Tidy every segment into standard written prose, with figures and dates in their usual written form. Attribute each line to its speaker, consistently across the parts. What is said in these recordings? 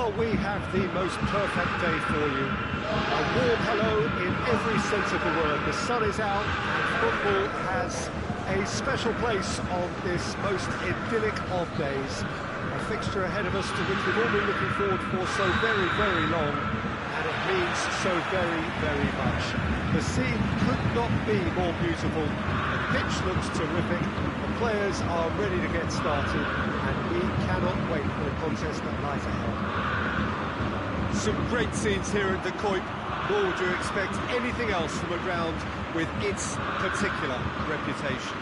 Speaker 1: Well, we have the most perfect day for you. A warm hello in every sense of the word. The sun is out and football has a special place on this most idyllic of days. A fixture ahead of us to which we've all been looking forward for so very, very long, and it means so very, very much. The scene could not be more beautiful. The pitch looks terrific. The players are ready to get started, and we cannot wait for the contest that lies ahead. Some great scenes here at the Kuip. Nor would you expect anything else from a ground with its particular reputation.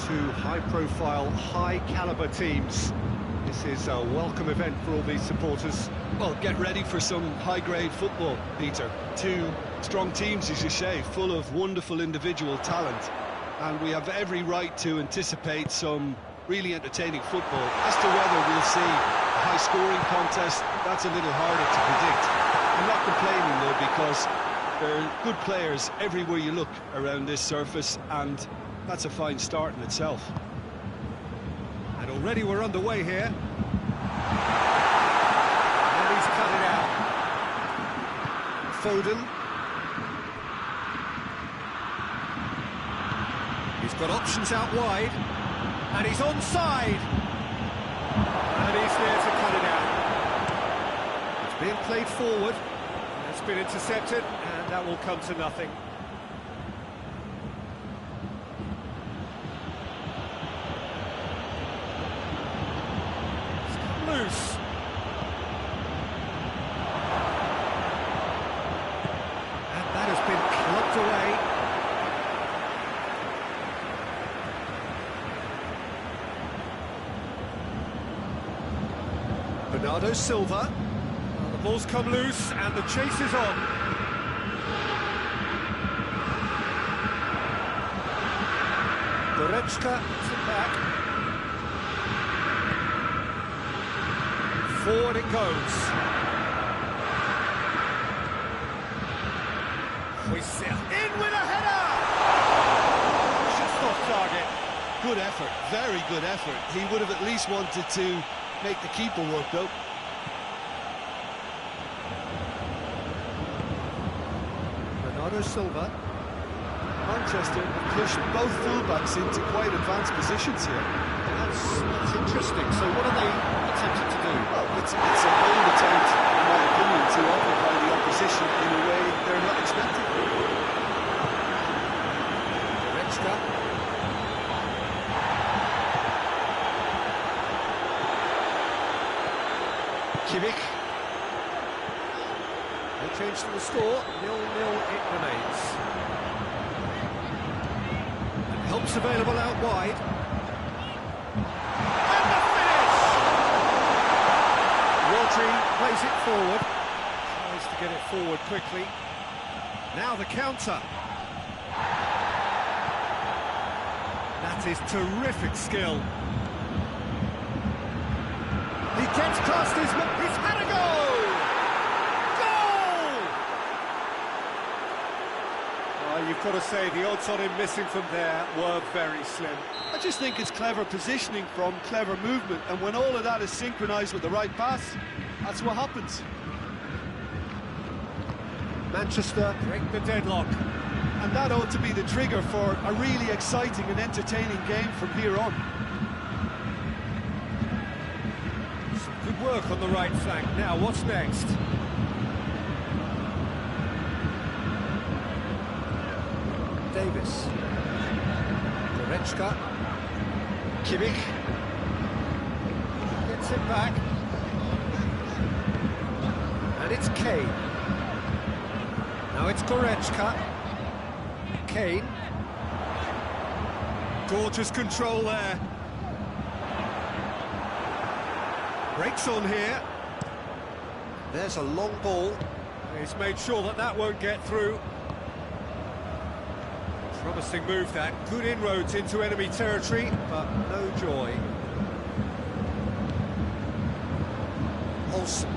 Speaker 1: Two high-profile, high-caliber teams. This is a welcome event for all these supporters.
Speaker 2: Well, get ready for some high-grade football, Peter. Two strong teams, as you say, full of wonderful individual talent. And we have every right to anticipate some really entertaining football. As to whether we'll see a high-scoring contest, that's a little harder to predict. I'm not complaining, though, because there are good players everywhere you look around this surface, and that's a fine start in itself.
Speaker 1: And already we're underway here. And he's cut it out. Foden. He's got options out wide. And he's onside. And he's there to cut it out. It's being played forward. It's been intercepted, and that will come to nothing. It's come loose. And that has been clubbed away. Bernardo Silva. The ball's come loose and the chase is on. Goretzka puts it back. Forward it goes. In with a header! Just off target.
Speaker 2: Good effort, very good effort. He would have at least wanted to make the keeper work, though.
Speaker 1: Bernardo Silva.
Speaker 2: Manchester have pushed both fullbacks into quite advanced positions here.
Speaker 1: That's interesting. So what are they attempting to do?
Speaker 2: Well, it's a bold attempt, in my opinion, to occupy the opposition in a way they're not expecting.
Speaker 1: Goretzka. Kimmich. No change to the score, 0-0 it remains. And help's available out wide. And the finish! Rodri plays it forward. Tries to get it forward quickly. Now the counter. That is terrific skill. He gets past he's had a goal! You've got to say, the odds on him missing from there were very slim.
Speaker 2: I just think it's clever positioning from clever movement, and when all of that is synchronised with the right pass, that's what happens.
Speaker 1: Manchester break the deadlock.
Speaker 2: And that ought to be the trigger for a really exciting and entertaining game from here on.
Speaker 1: Some good work on the right flank. Now, what's next? Davis. Goretzka. Kimmich. Gets it back. And it's Kane. Now it's Goretzka. Kane. Gorgeous control there. Breaks on here. There's a long ball. He's made sure that that won't get through. Promising move that. Good inroads into enemy territory, but no joy. Olsen.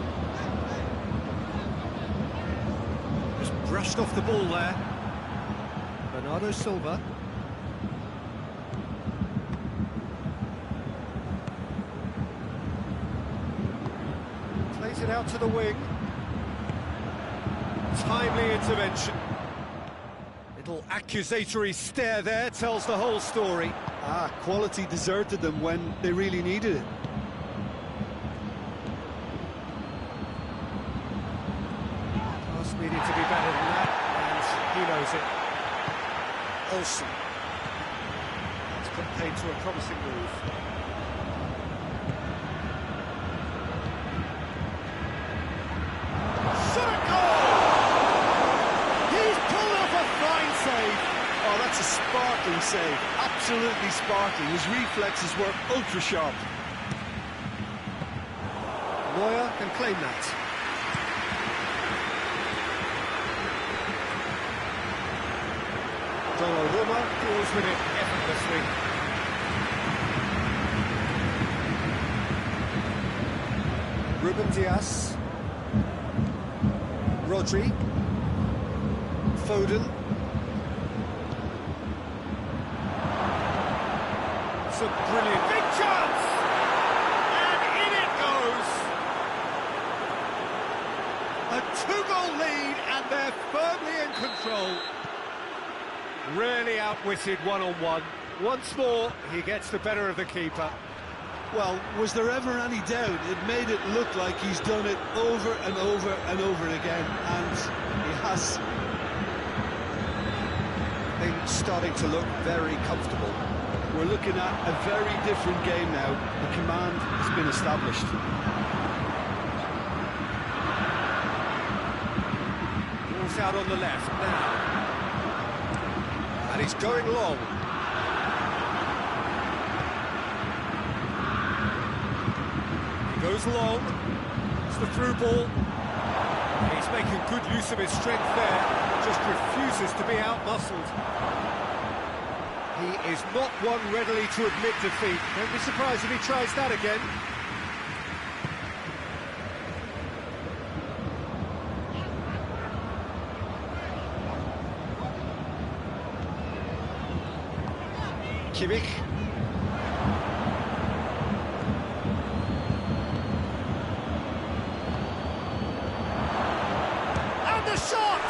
Speaker 1: Just brushed off the ball there. Bernardo Silva. Plays it out to the wing. Timely intervention. Little accusatory stare there tells the whole story.
Speaker 2: Quality deserted them when they really needed it.
Speaker 1: Pass needed to be better than that, and he knows it. Olsen. It's put paid to a promising move. Shot at goal! He's pulled off a fine save.
Speaker 2: Oh, that's a sparkling save. Absolutely sparkling. His reflexes were ultra-sharp.
Speaker 1: Neuer can claim that. Donnarumma deals with it effortlessly. Ruben Dias. Rodri. Foden. It's a brilliant big chance! And in it goes! A two-goal lead, and they're firmly in control. Really outwitted one-on-one. Once more, he gets the better of the keeper.
Speaker 2: Well, was there ever any doubt? It made it look like he's done it over and over and over again, and he has.
Speaker 1: Things starting to look very comfortable.
Speaker 2: We're looking at a very different game now. The command has been established.
Speaker 1: Ball's out on the left now. And he's going long. He goes long. It's the through ball. He's making good use of his strength there. Just refuses to be out-muscled. He is not one readily to admit defeat. Don't be surprised if he tries that again. Kimmich. And the shot!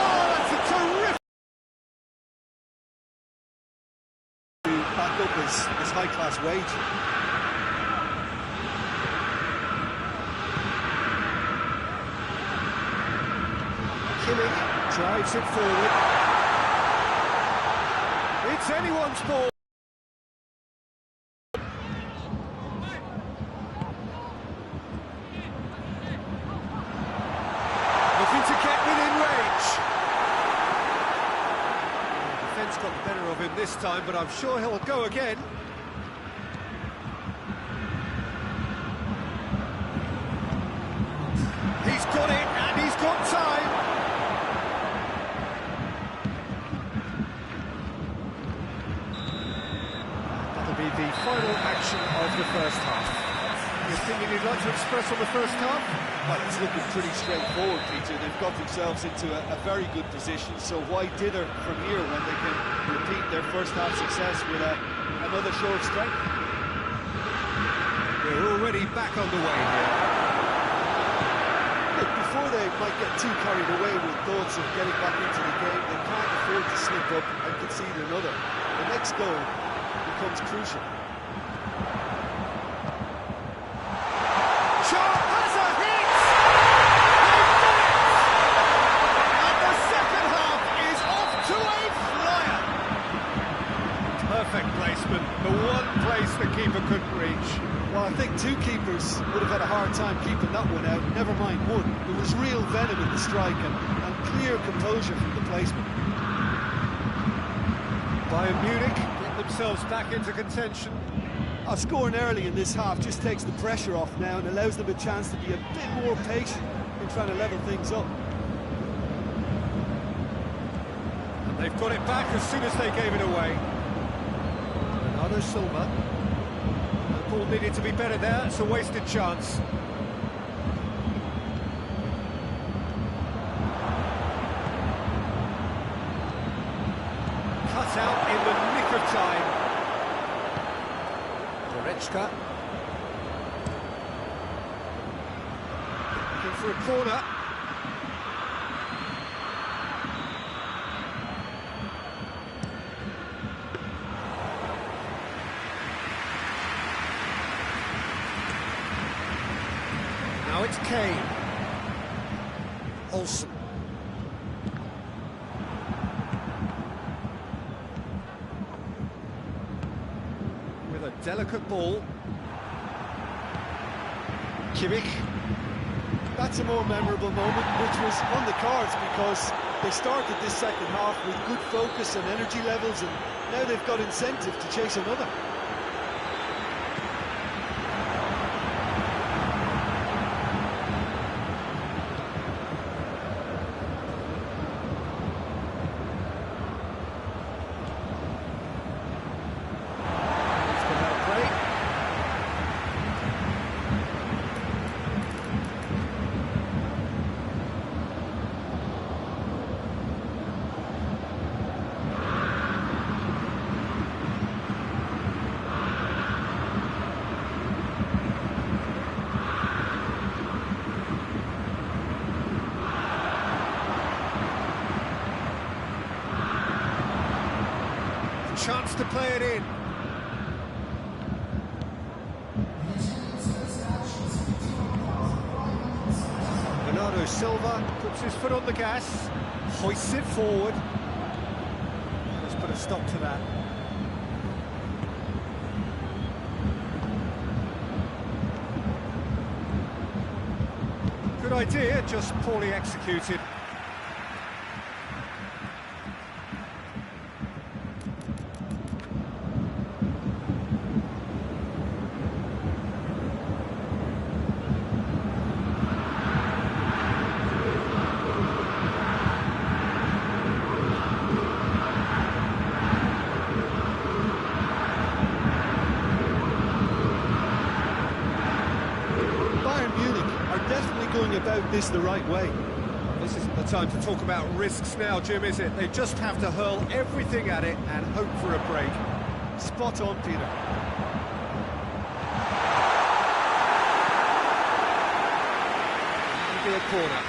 Speaker 1: Oh, that's a terrific...
Speaker 2: To back up his high-class wage.
Speaker 1: Kimmich drives it forward. It's anyone's ball. Looking to get within range. The defence got the better of him this time, but I'm sure he'll go again. He's got it, and he's got time. Be the final action of the first half. The opinion you'd like to express on the first half?
Speaker 2: Well, it's looking pretty straightforward, Peter. They've got themselves into a very good position, so why dither from here when they can repeat their first half success with another show of strength?
Speaker 1: We're already back underway here.
Speaker 2: Look, before they might get too carried away with thoughts of getting back into the game, they can't afford to slip up and concede another. The next goal becomes crucial.
Speaker 1: Shaw has a hit! And the second half is off to a flyer! Perfect placement, the one place the keeper couldn't reach.
Speaker 2: Well, I think two keepers would have had a hard time keeping that one out, never mind one. There was real venom in the strike and clear composure from the placement.
Speaker 1: Bayern Munich themselves back into contention.
Speaker 2: Scoring early in this half just takes the pressure off now and allows them a chance to be a bit more patient in trying to level things up.
Speaker 1: And they've got it back as soon as they gave it away. Bernardo Silva. The ball needed to be better there, it's a wasted chance. Cut out in the nick of time. Goretzka. for a corner. Now it's Kane. Olsen. With a delicate ball. Kimmich.
Speaker 2: That's a more memorable moment, which was on the cards because they started this second half with good focus and energy levels, and now they've got incentive to chase another.
Speaker 1: Chance to play it in. Bernardo Silva puts his foot on the gas, hoists it forward. Let's put a stop to that. Good idea, just poorly executed.
Speaker 2: Going about this the right way.
Speaker 1: This isn't the time to talk about risks now, Jim, is it? They just have to hurl everything at it and hope for a break.
Speaker 2: Spot on, Peter.
Speaker 1: Maybe a corner.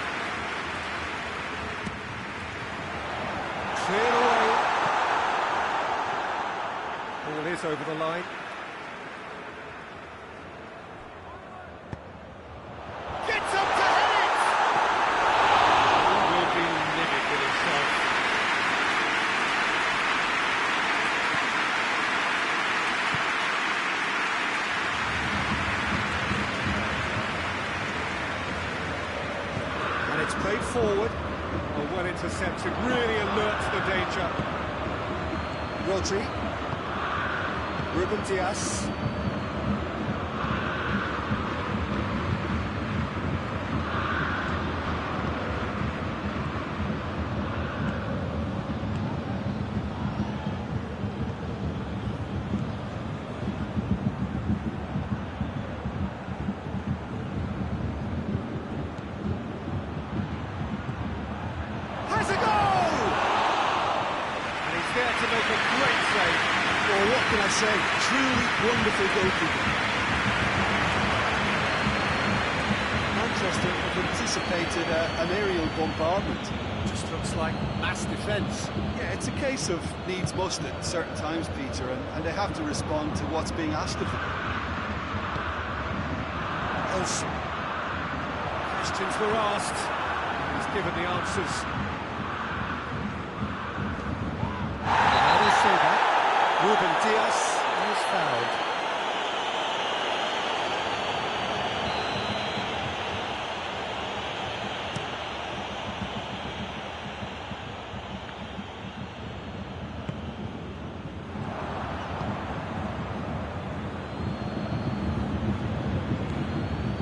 Speaker 1: Cleared away. Ball is over the line. It's played forward, well intercepted, really alert to the danger. Rodri, Ruben Dias. To make a great save.
Speaker 2: Well, what can I say? Truly wonderful goalkeeping. Manchester have anticipated an aerial bombardment.
Speaker 1: Just looks like mass defence.
Speaker 2: Yeah, it's a case of needs must at certain times, Peter, and they have to respond to what's being asked of them.
Speaker 1: Olsen. Questions were asked. He's given the answers. Ruben Dias is fouled.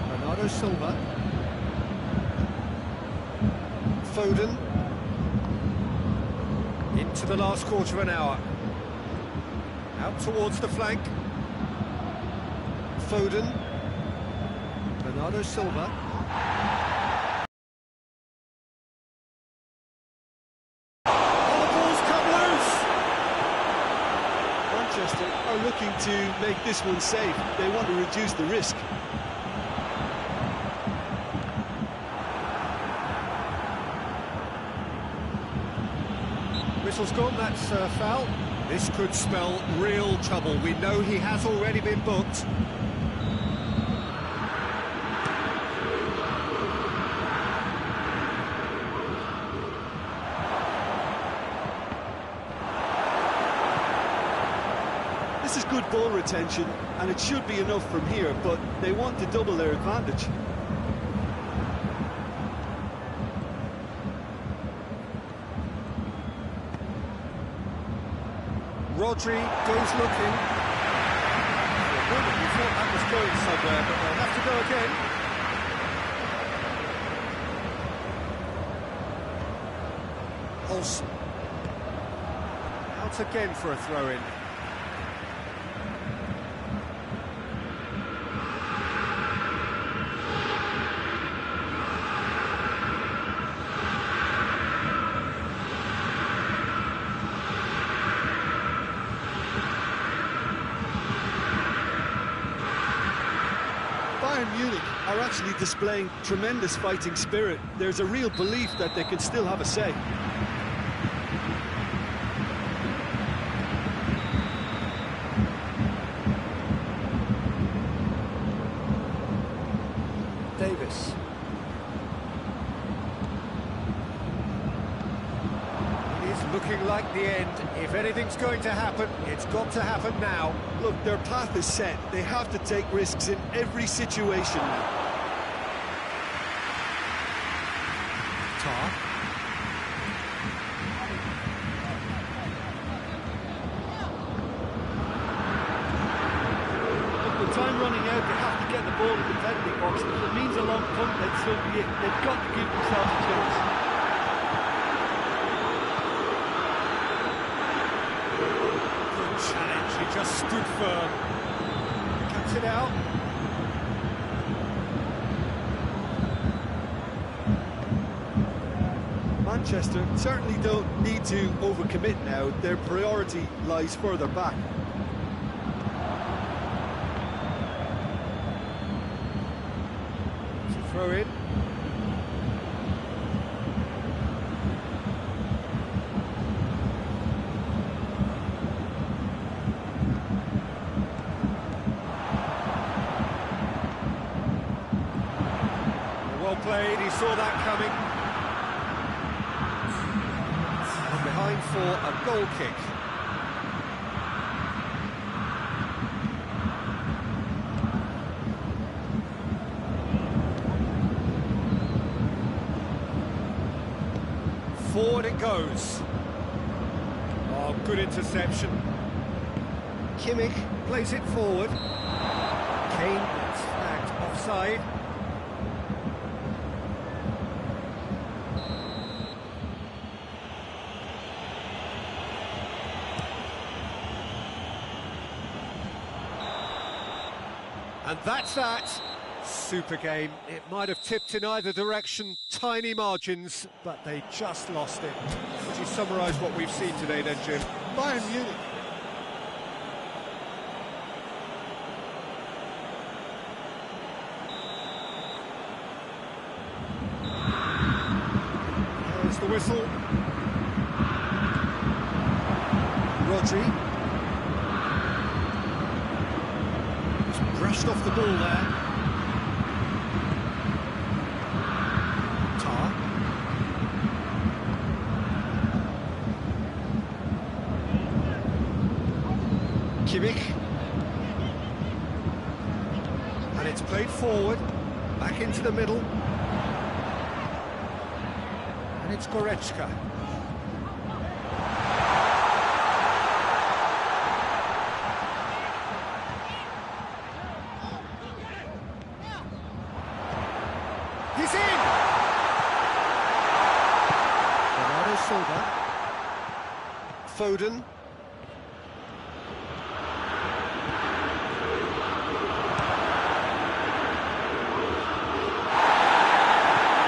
Speaker 1: Bernardo Silva. Foden. Into the last quarter of an hour. Out towards the flank. Foden. Bernardo Silva. Oh, the ball's come loose!
Speaker 2: Manchester are looking to make this one safe. They want to reduce the risk.
Speaker 1: Whistle's gone, that's foul. This could spell real trouble. We know he has already been booked.
Speaker 2: This is good ball retention, and it should be enough from here, but they want to double their advantage.
Speaker 1: Rodri goes looking. For a moment we thought that was going somewhere, but they'll have to go again. Olsen. Out again for a throw-in.
Speaker 2: Bayern Munich are actually displaying tremendous fighting spirit. There's a real belief that they can still have a say.
Speaker 1: Davis. It is looking like the end. If anything's going to happen, it's got to happen now.
Speaker 2: Look, their path is set. They have to take risks in every situation now.
Speaker 1: Tar.
Speaker 3: Look, with time running out, they have to get the ball in the penalty box. If it means a long punt, then so be it. They've got to give themselves a chance.
Speaker 1: Challenge, he just stood firm. Cuts it out.
Speaker 2: Manchester certainly don't need to overcommit now. Their priority lies further back.
Speaker 1: To throw in. Well played, he saw that coming. And behind for a goal kick. Forward it goes. Oh, good interception. Kimmich plays it forward. Kane gets flagged offside. And that's that. Super game. It might have tipped in either direction, tiny margins, but they just lost it. Would you summarise what we've seen today then, Jim?
Speaker 2: Bayern Munich.
Speaker 1: There's the whistle. Rodri. Brushed off the ball there. Tar. Kimmich. And it's played forward, back into the middle. And it's Goretzka. He's in! Bernardo Silva. Foden.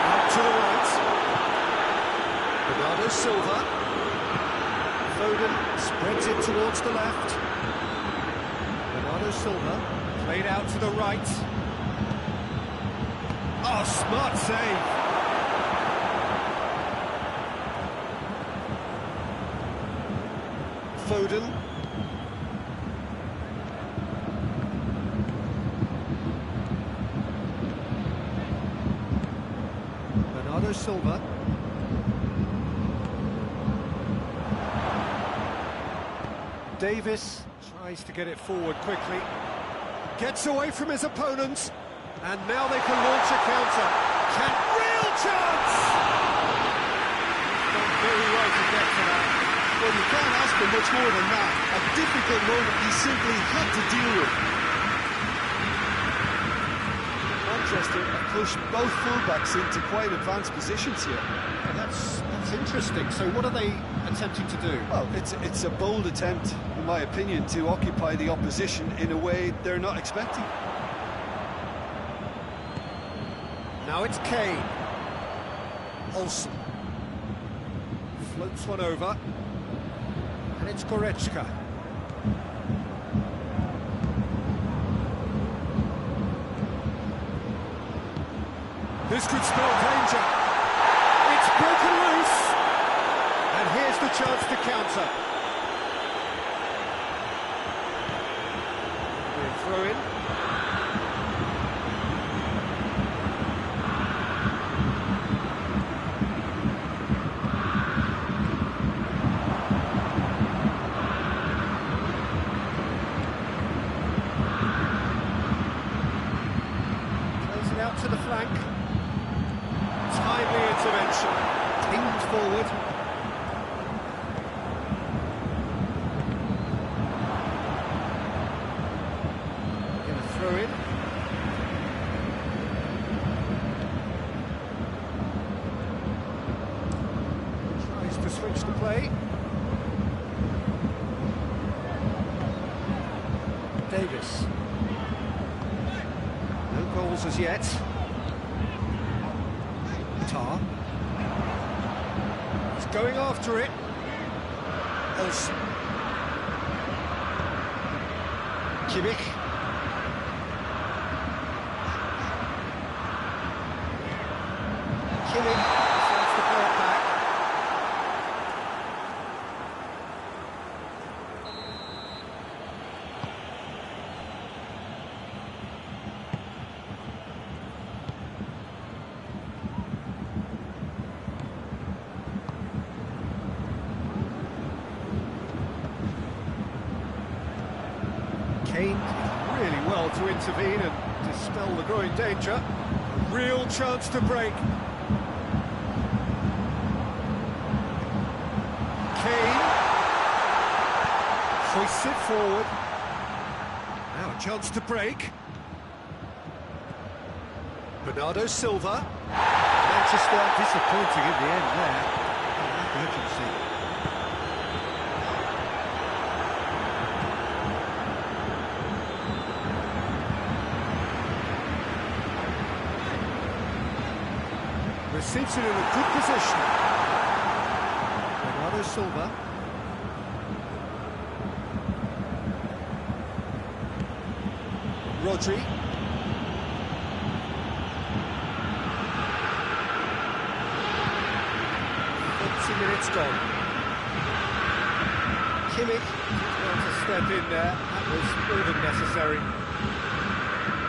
Speaker 1: Out to the right. Bernardo Silva. Foden spreads it towards the left. Bernardo Silva played out to the right. Oh, smart save. Foden. Bernardo Silva. Davis tries to get it forward quickly. Gets away from his opponents. And now they can launch a counter. Real chance! Done very well to get to that.
Speaker 2: Well, you can't ask for much more than that. A difficult moment he simply had to deal with. Manchester have pushed both fullbacks into quite advanced positions here.
Speaker 1: Yeah, that's interesting. So what are they attempting to do?
Speaker 2: Well, it's a bold attempt, in my opinion, to occupy the opposition in a way they're not expecting.
Speaker 1: Now it's Kane. Olsen. Floats one over. And it's Goretzka. This could spell danger. It's broken loose. And here's the chance to counter. We'll throw in. Out to the flank. Timely intervention. Pinged forward. Gonna throw in. Tries to switch the play. Davis. No goals as yet. Tar. He's going after it. Olsen. Kimmich. Kimmich starts to play it back. Kane did really well to intervene and dispel the growing danger. A real chance to break. Kane hoists it forward. Now a chance to break. Bernardo Silva. Manchester disappointing in the end there. Urgency. Receives it in a good position. Bernardo Silva. Rodri. 20 minutes gone. Kimmich trying to step in there. That was more than necessary.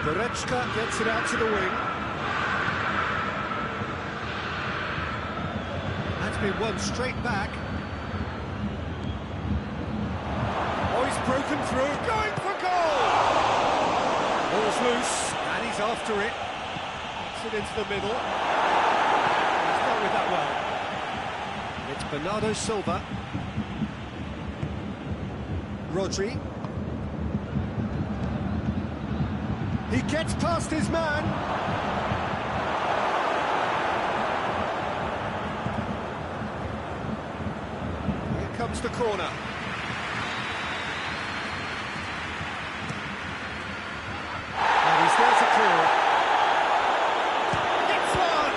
Speaker 1: Goretzka gets it out to the wing. That's been won straight back. Oh, he's broken through, going for goal! Ball's loose, and he's after it. Gets it into the middle. He's dealt with that well. It's Bernardo Silva. Rodri. He gets past his man. Here comes the corner. And he's there to clear it. It's one!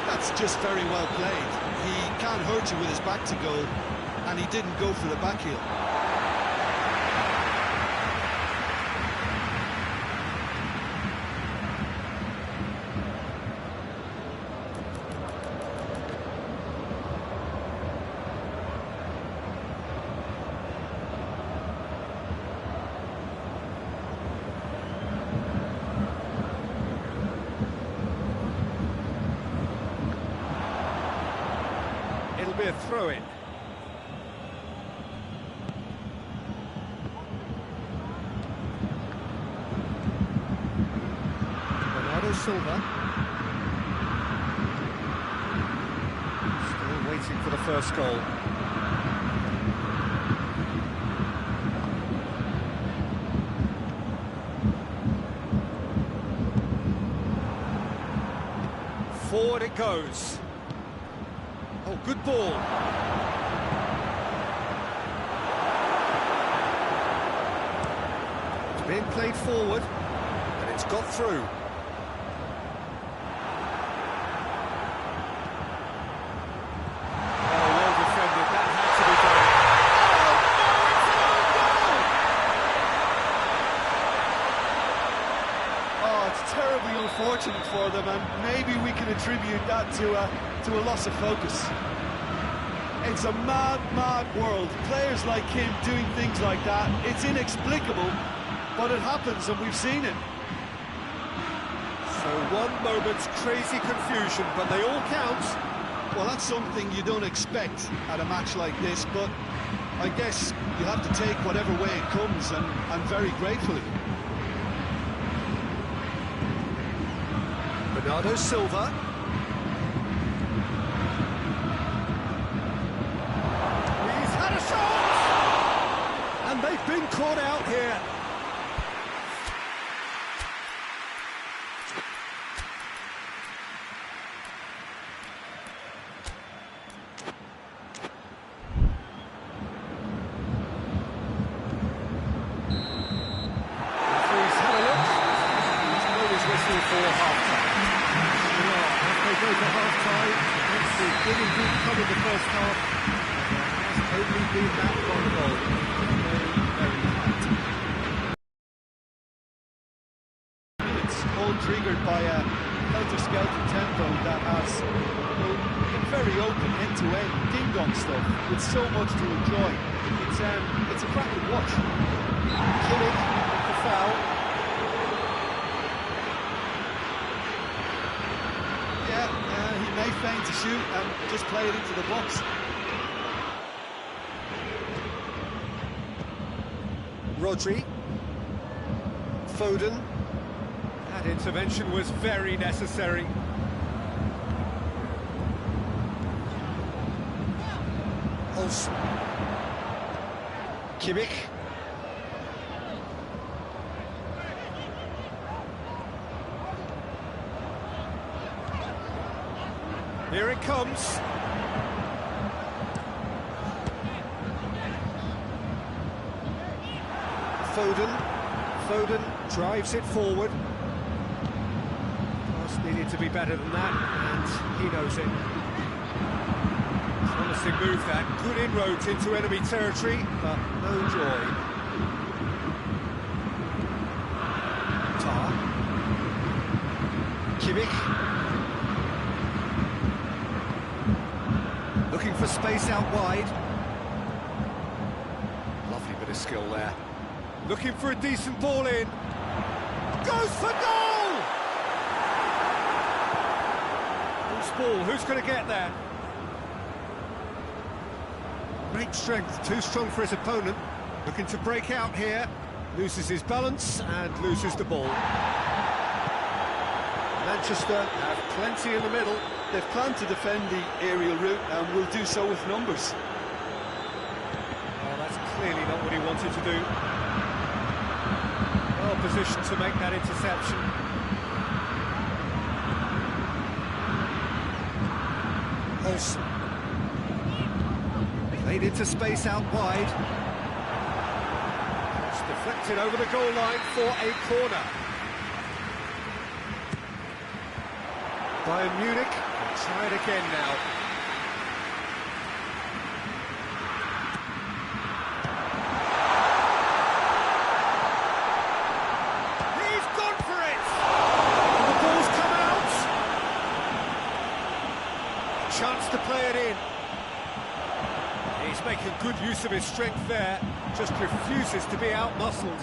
Speaker 2: That's just very well played. He can't hurt you with his back to goal, and he didn't go for the back heel.
Speaker 1: be a throw-in. Bernardo Silva. Still waiting for the first goal. Forward it goes. Oh, good ball. It's being played forward, and it's got through. Oh, well defended. That had to be done.
Speaker 2: Oh, it's terribly unfortunate for them, and maybe we can attribute that to a loss of focus. It's a mad, mad world. Players like him doing things like that, it's inexplicable, but it happens, and we've seen it.
Speaker 1: So one moment's crazy confusion, but they all count.
Speaker 2: Well, that's something you don't expect at a match like this, but I guess you have to take whatever way it comes, and very gratefully.
Speaker 1: Bernardo Silva. He's had a shot! And they've been caught out here. Referee's had a look. He's blown his whistle for half-time. They go to half-time. Obviously, did indeed come in the first half. There has only been that one goal. Very flat.
Speaker 2: It's all triggered by a helter-skelter tempo that has been very open end-to-end ding-dong stuff with so much to enjoy. It's a cracking watch.
Speaker 1: Kimmich with the foul.
Speaker 2: He may feign to shoot and just play it into the box.
Speaker 1: Rodri. Foden. That intervention was very necessary. Olsen. Kimmich. Here it comes. Foden drives it forward. Pass needed to be better than that, and he knows it. Honestly moved that. Good inroads into enemy territory, but no joy. Tar. Kimmich. Looking for space out wide. Lovely bit of skill there. Looking for a decent ball in. Goes for goal! Loose ball, who's going to get there? Great strength, too strong for his opponent. Looking to break out here. Loses his balance and loses the ball. Manchester have plenty in the middle.
Speaker 2: They've planned to defend the aerial route and will do so with numbers.
Speaker 1: Oh, that's clearly not what he wanted to do. Well positioned to make that interception. Olsen. Played into space out wide. It's deflected over the goal line for a corner. Bayern Munich will try it again now. He's gone for it! And the ball's come out! A chance to play it in. He's making good use of his strength there, just refuses to be out-muscled.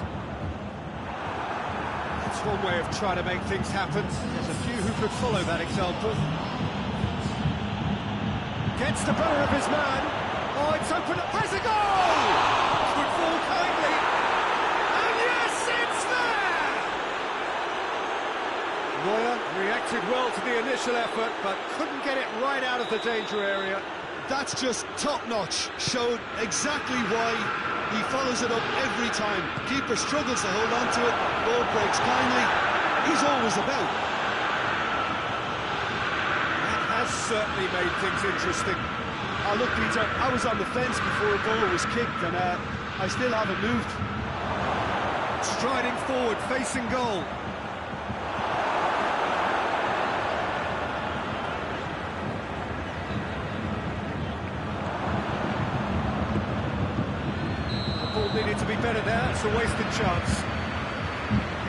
Speaker 1: That's one way of trying to make things happen. There's a few who could follow that example. Gets the better of his man. Oh, it's open up. Has a goal! Could fall kindly. And yes, it's there! Neuer reacted well to the initial effort, but couldn't get it right out of the danger area.
Speaker 2: That's just top-notch. Showed exactly why he follows it up every time. Keeper struggles to hold on to it. Ball breaks kindly. He's always about.
Speaker 1: That has certainly made things interesting.
Speaker 2: Oh, look, Peter, I was on the fence before a goal was kicked, and I still haven't moved.
Speaker 1: Striding forward, facing goal. Needed to be better there, it's a wasted chance.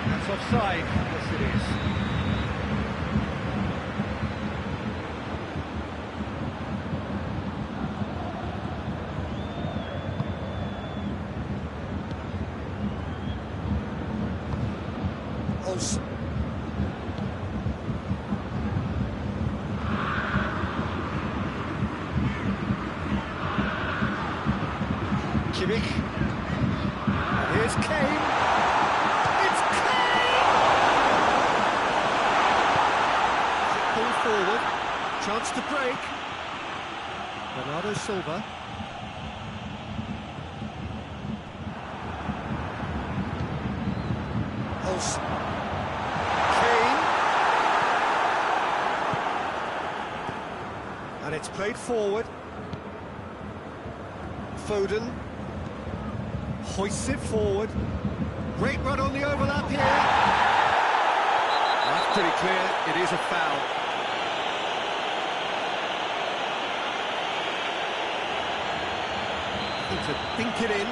Speaker 1: That's offside, yes it is. Olsen. Kimmich. Here's Kane. It's Kane! Pull forward. Chance to break. Bernardo Silva. Olsen. Kane. And it's played forward. Foden. Hoists it forward. Great run on the overlap here. That's pretty clear. It is a foul. Need to dink it in.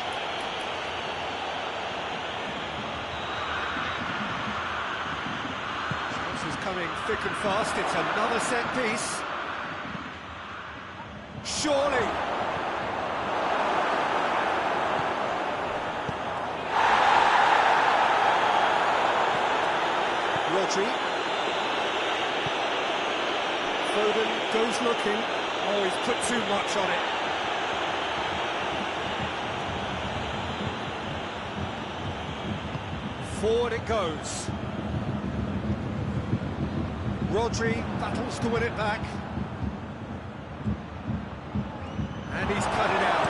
Speaker 1: Chances coming thick and fast. It's another set piece. Surely. Rodri. Foden goes looking. Oh, he's put too much on it. Forward it goes. Rodri battles to win it back. And he's cut it out.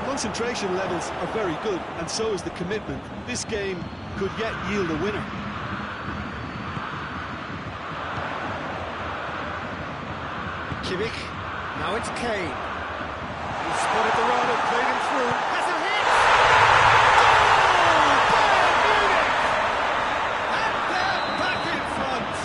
Speaker 2: Concentration levels are very good, and so is the commitment. This game could yet yield a winner.
Speaker 1: Kimmich, now it's Kane. He spotted the run and played him through. Has a hit! Goal! Bayern Munich! And they're back in front!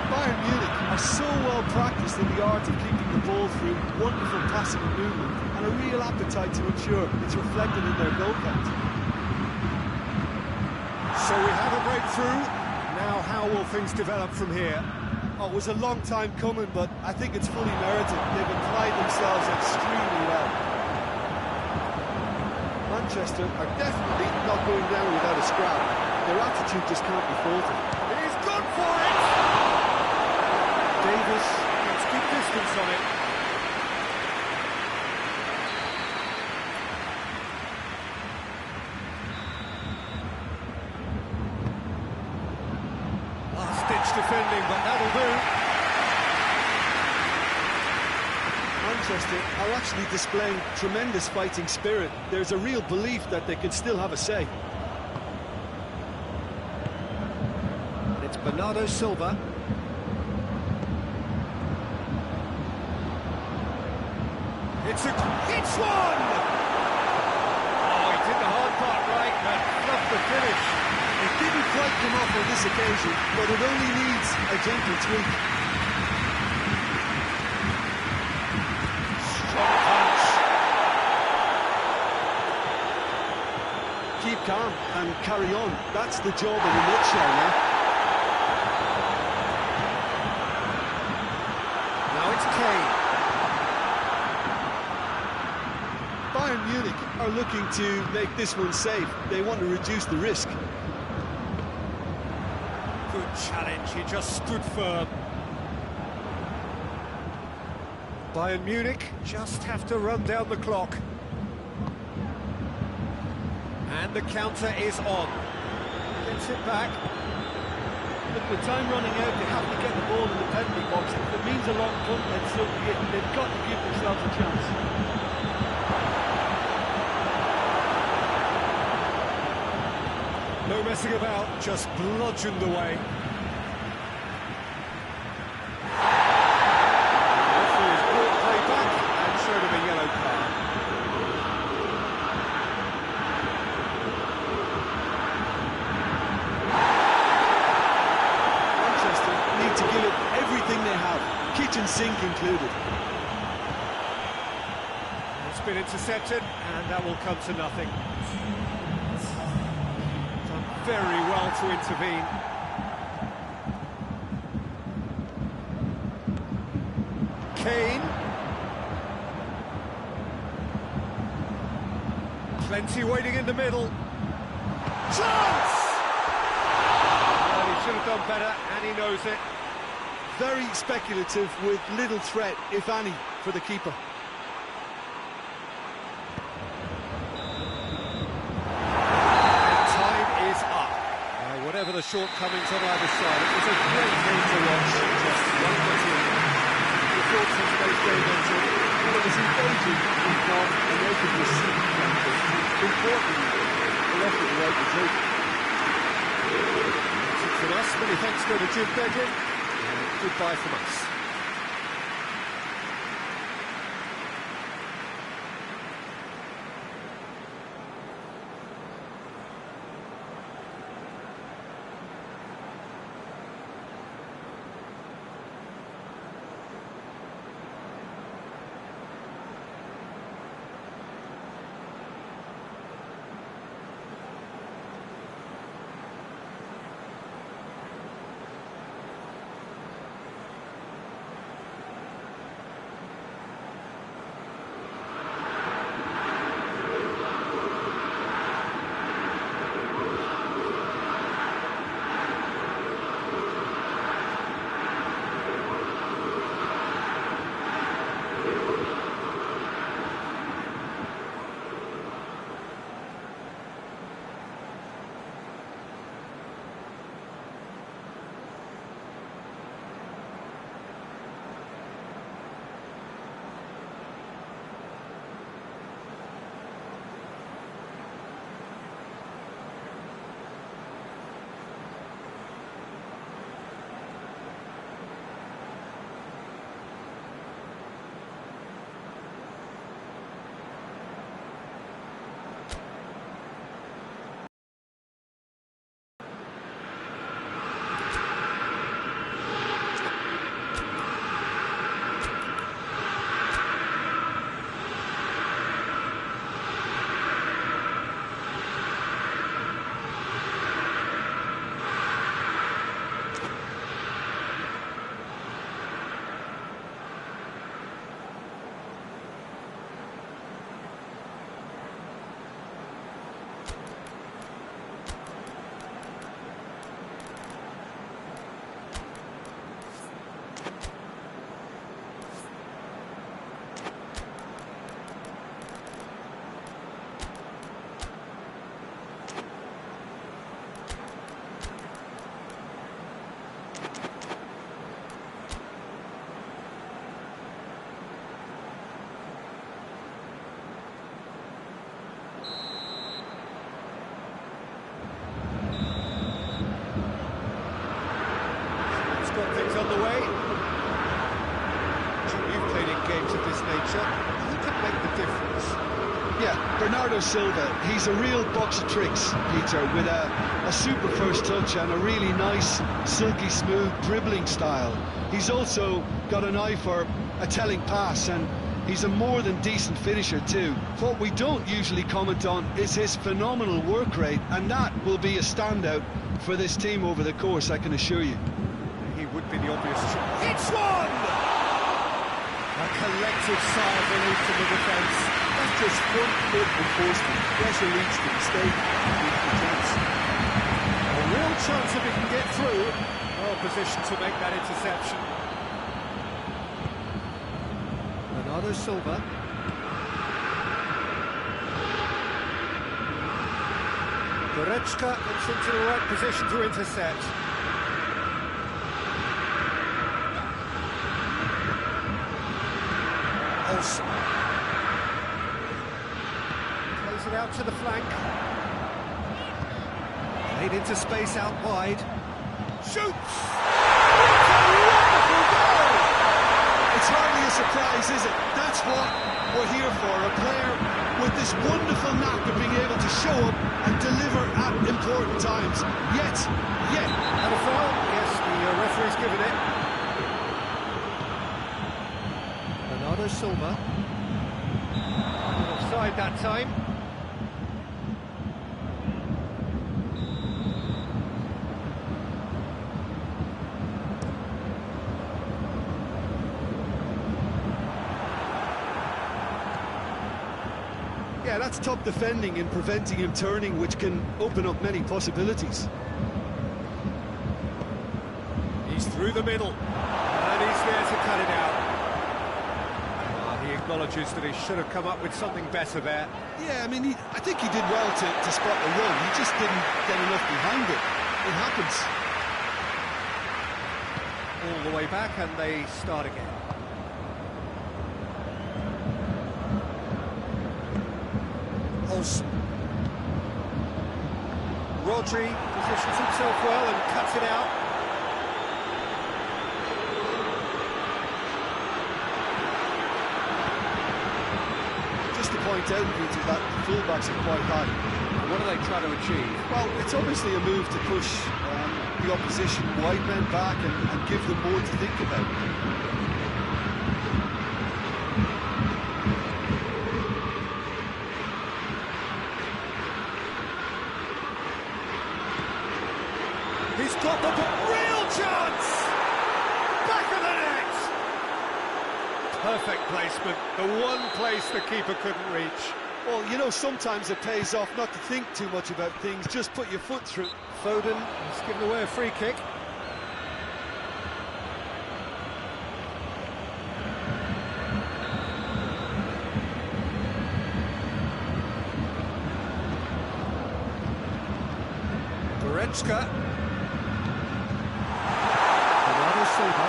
Speaker 2: Bayern Munich are so well practiced in the art of keeping the ball through wonderful passing and movement, and a real appetite to ensure it's reflected in their goal count.
Speaker 1: So we have a breakthrough. Now how will things develop from here?
Speaker 2: Oh, it was a long time coming, but I think it's fully merited. They've applied themselves extremely well. Manchester are definitely not going down without a scrap. Their attitude just can't be faulted.
Speaker 1: He's gone for it! Davis gets good distance on it. Defending, but that'll do.
Speaker 2: Manchester are actually displaying tremendous fighting spirit. There's a real belief that they can still have a say.
Speaker 1: And it's Bernardo Silva. It's one! Oh, he did the hard part right, but fluffed the finish.
Speaker 2: It didn't quite come off on this occasion, but it only needs a gentle tweak.
Speaker 1: Strong punch.
Speaker 2: Keep calm and carry on. That's the job in a nutshell now.
Speaker 1: Now it's Kane.
Speaker 2: Bayern Munich are looking to make this one safe. They want to reduce the risk.
Speaker 1: Good challenge, he just stood firm. Bayern Munich just have to run down the clock. And the counter is on. Gets it back.
Speaker 3: Look, with time running out, they have to get the ball in the penalty box. If it means a long punt, then so be it. They've got to give themselves a chance.
Speaker 1: No messing about, just bludgeoned away. Referee has brought play back and showed him a yellow card.
Speaker 2: Manchester need to give it everything they have, kitchen sink included.
Speaker 1: It's been intercepted, and that will come to nothing. Done very well to intervene. Kane. Plenty waiting in the middle. Chance! Well, he should have done better, and he knows it.
Speaker 2: Very speculative with little threat, if any, for the keeper.
Speaker 1: Whatever the shortcomings on either side, it was a great game to watch. Just one team. Your thoughts on today's game, Vincent?
Speaker 2: Well, it was engaging, if not relatively simple. Importantly, the left of the right result.
Speaker 1: That's it from us. Many thanks to the Jim Bedrin, and goodbye from us. Things on the way. You've played in games of this nature. Who can make the difference?
Speaker 2: Yeah, Bernardo Silva, he's a real box of tricks, Peter, with a super first touch and a really nice, silky smooth dribbling style. He's also got an eye for a telling pass, and he's a more than decent finisher too. What we don't usually comment on is his phenomenal work rate, and that will be a standout for this team over the course, I can assure you.
Speaker 1: He would be the obvious choice. It's one! A collective sigh of relief from the defence.
Speaker 2: That's just one good enforcement. Pressure leads to mistake, leads to chance.
Speaker 1: A real chance if he can get through. Well positioned to make that interception. Bernardo Silva. Goretzka gets into the right position to intercept. Olsen plays it out to the flank. Played into space out wide. Shoots!
Speaker 2: It's hardly a surprise, is it? That's what we're here for, a player with this wonderful knack of being able to show up and deliver at important times. Yet.
Speaker 1: And a foul? Yes, the referee's given it. Bernardo Silva. Offside that time.
Speaker 2: Yeah, that's top defending and preventing him turning, which can open up many possibilities.
Speaker 1: He's through the middle, and he's there to cut it out. He acknowledges that he should have come up with something better there.
Speaker 2: Yeah, I mean, I think he did well to spot the run. He just didn't get enough behind it. It happens.
Speaker 1: All the way back, and they start again. Olsen. Rodri positions himself well and cuts it out.
Speaker 2: Just to point out, Peter, that the fullbacks are quite high.
Speaker 1: What are they trying to achieve?
Speaker 2: Well, it's obviously a move to push the opposition wide men back and give them more to think about.
Speaker 1: He's got the real chance! Back of the net! Perfect placement, the one place the keeper couldn't reach.
Speaker 2: Well, you know, sometimes it pays off not to think too much about things, just put your foot through.
Speaker 1: Foden has given away a free kick. Goretzka. Bernardo Silva.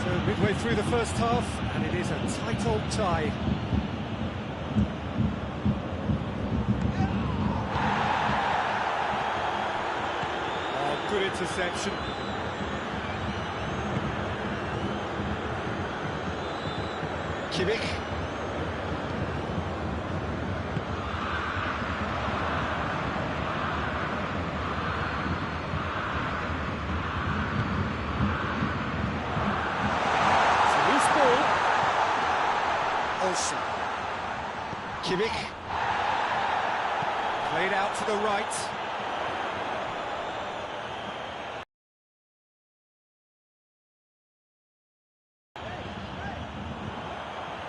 Speaker 1: So midway through the first half, and it is a tight old tie. Oh, good interception.
Speaker 2: Kimmich.
Speaker 1: It's a loose ball. Olsen.
Speaker 2: Kimmich.
Speaker 1: Played out to the right.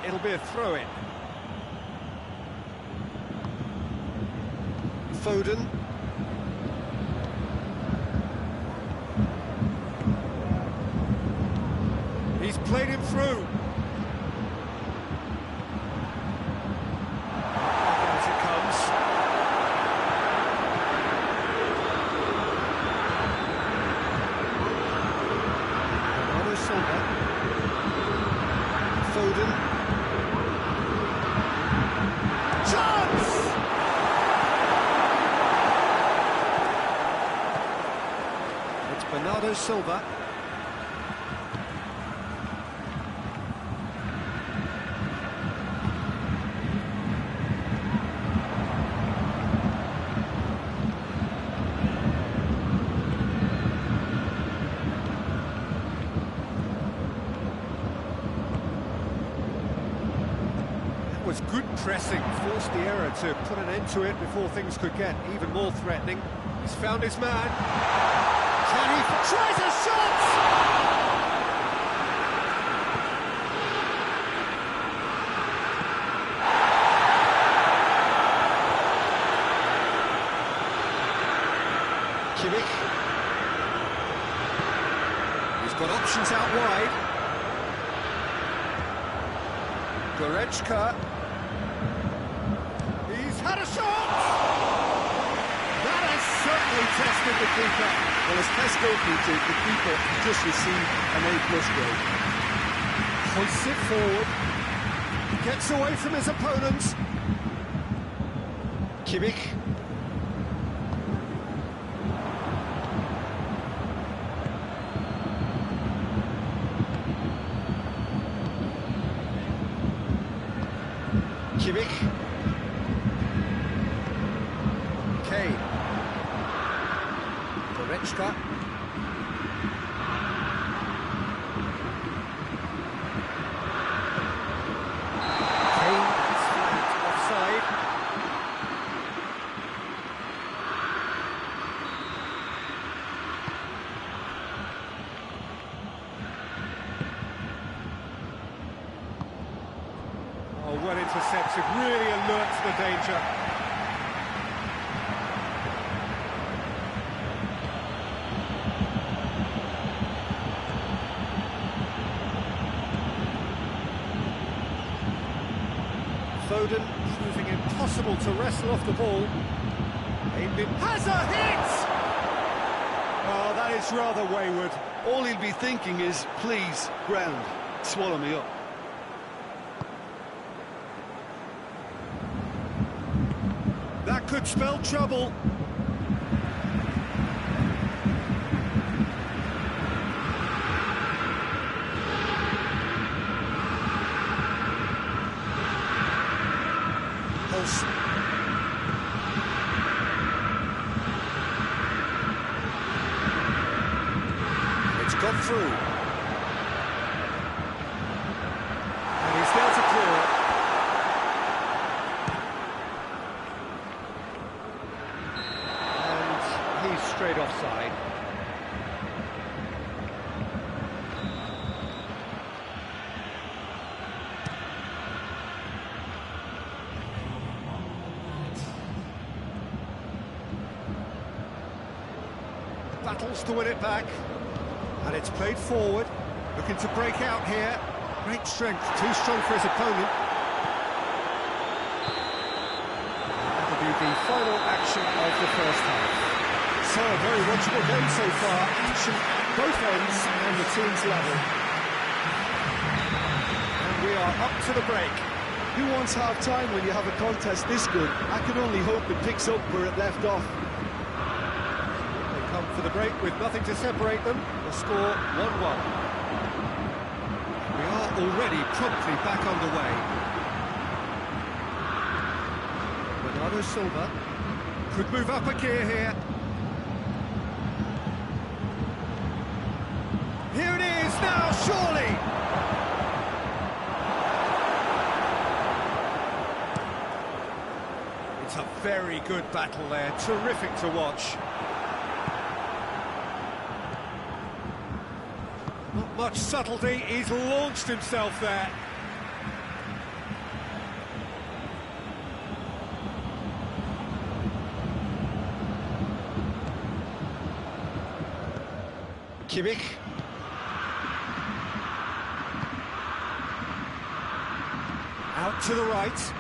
Speaker 1: It'll be a throw-in.
Speaker 2: Foden.
Speaker 1: He's played him through. As it comes. Bernardo Silva.
Speaker 2: Foden.
Speaker 1: Chance! It's Bernardo Silva. Was good pressing, forced the error to put an end to it before things could get even more threatening. He's found his man. Can he tries a shot? got options out wide. Goretzka. He's had a shot! That has certainly tested the keeper.
Speaker 2: Well, as tests go, Peter, the keeper just received an A+ grade.
Speaker 1: Hoists it forward. Gets away from his opponents. Kimmich. Kimmich. Kane. Goretzka. Kane is flagged offside. Oh, well intercepted, really alert to the danger. Foden proving impossible to wrestle off the ball. Has a hit! Oh, that is rather wayward.
Speaker 2: All he'll be thinking is, please, ground, swallow me up.
Speaker 1: That could spell trouble. It's gone through. And he's there to clear it. And he's straight offside. Battles to win it back, and it's played forward, looking to break out here. Great strength, too strong for his opponent. That'll be the final action of the first half. So, a very watchable game so far, action both ends and the team's level. And we are up to the break.
Speaker 2: Who wants half-time when you have a contest this good? I can only hope it picks up where it left off.
Speaker 1: Come for the break with nothing to separate them. The score 1-1. We are already promptly back underway. Bernardo Silva could move up a gear here. Here it is now, surely! It's a very good battle there, terrific to watch. Not much subtlety, he's launched himself there. Kimmich. Out to the right.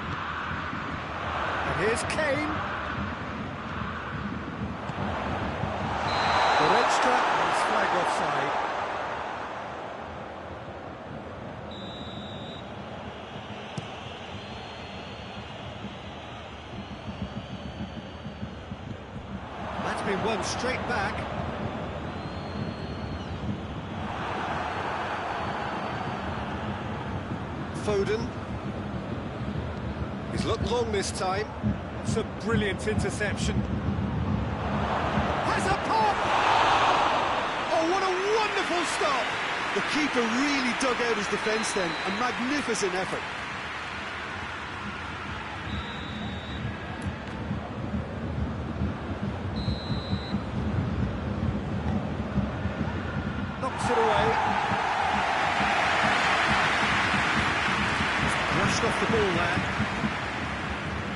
Speaker 1: And here's Kane. Goretzka is flagged offside. That's been won straight back. Foden. He's looked long this time. It's a brilliant interception. Has a pop! Oh, what a wonderful stop!
Speaker 2: The keeper really dug out his defence then. A magnificent effort.
Speaker 1: Knocks it away. Brushed off the ball there.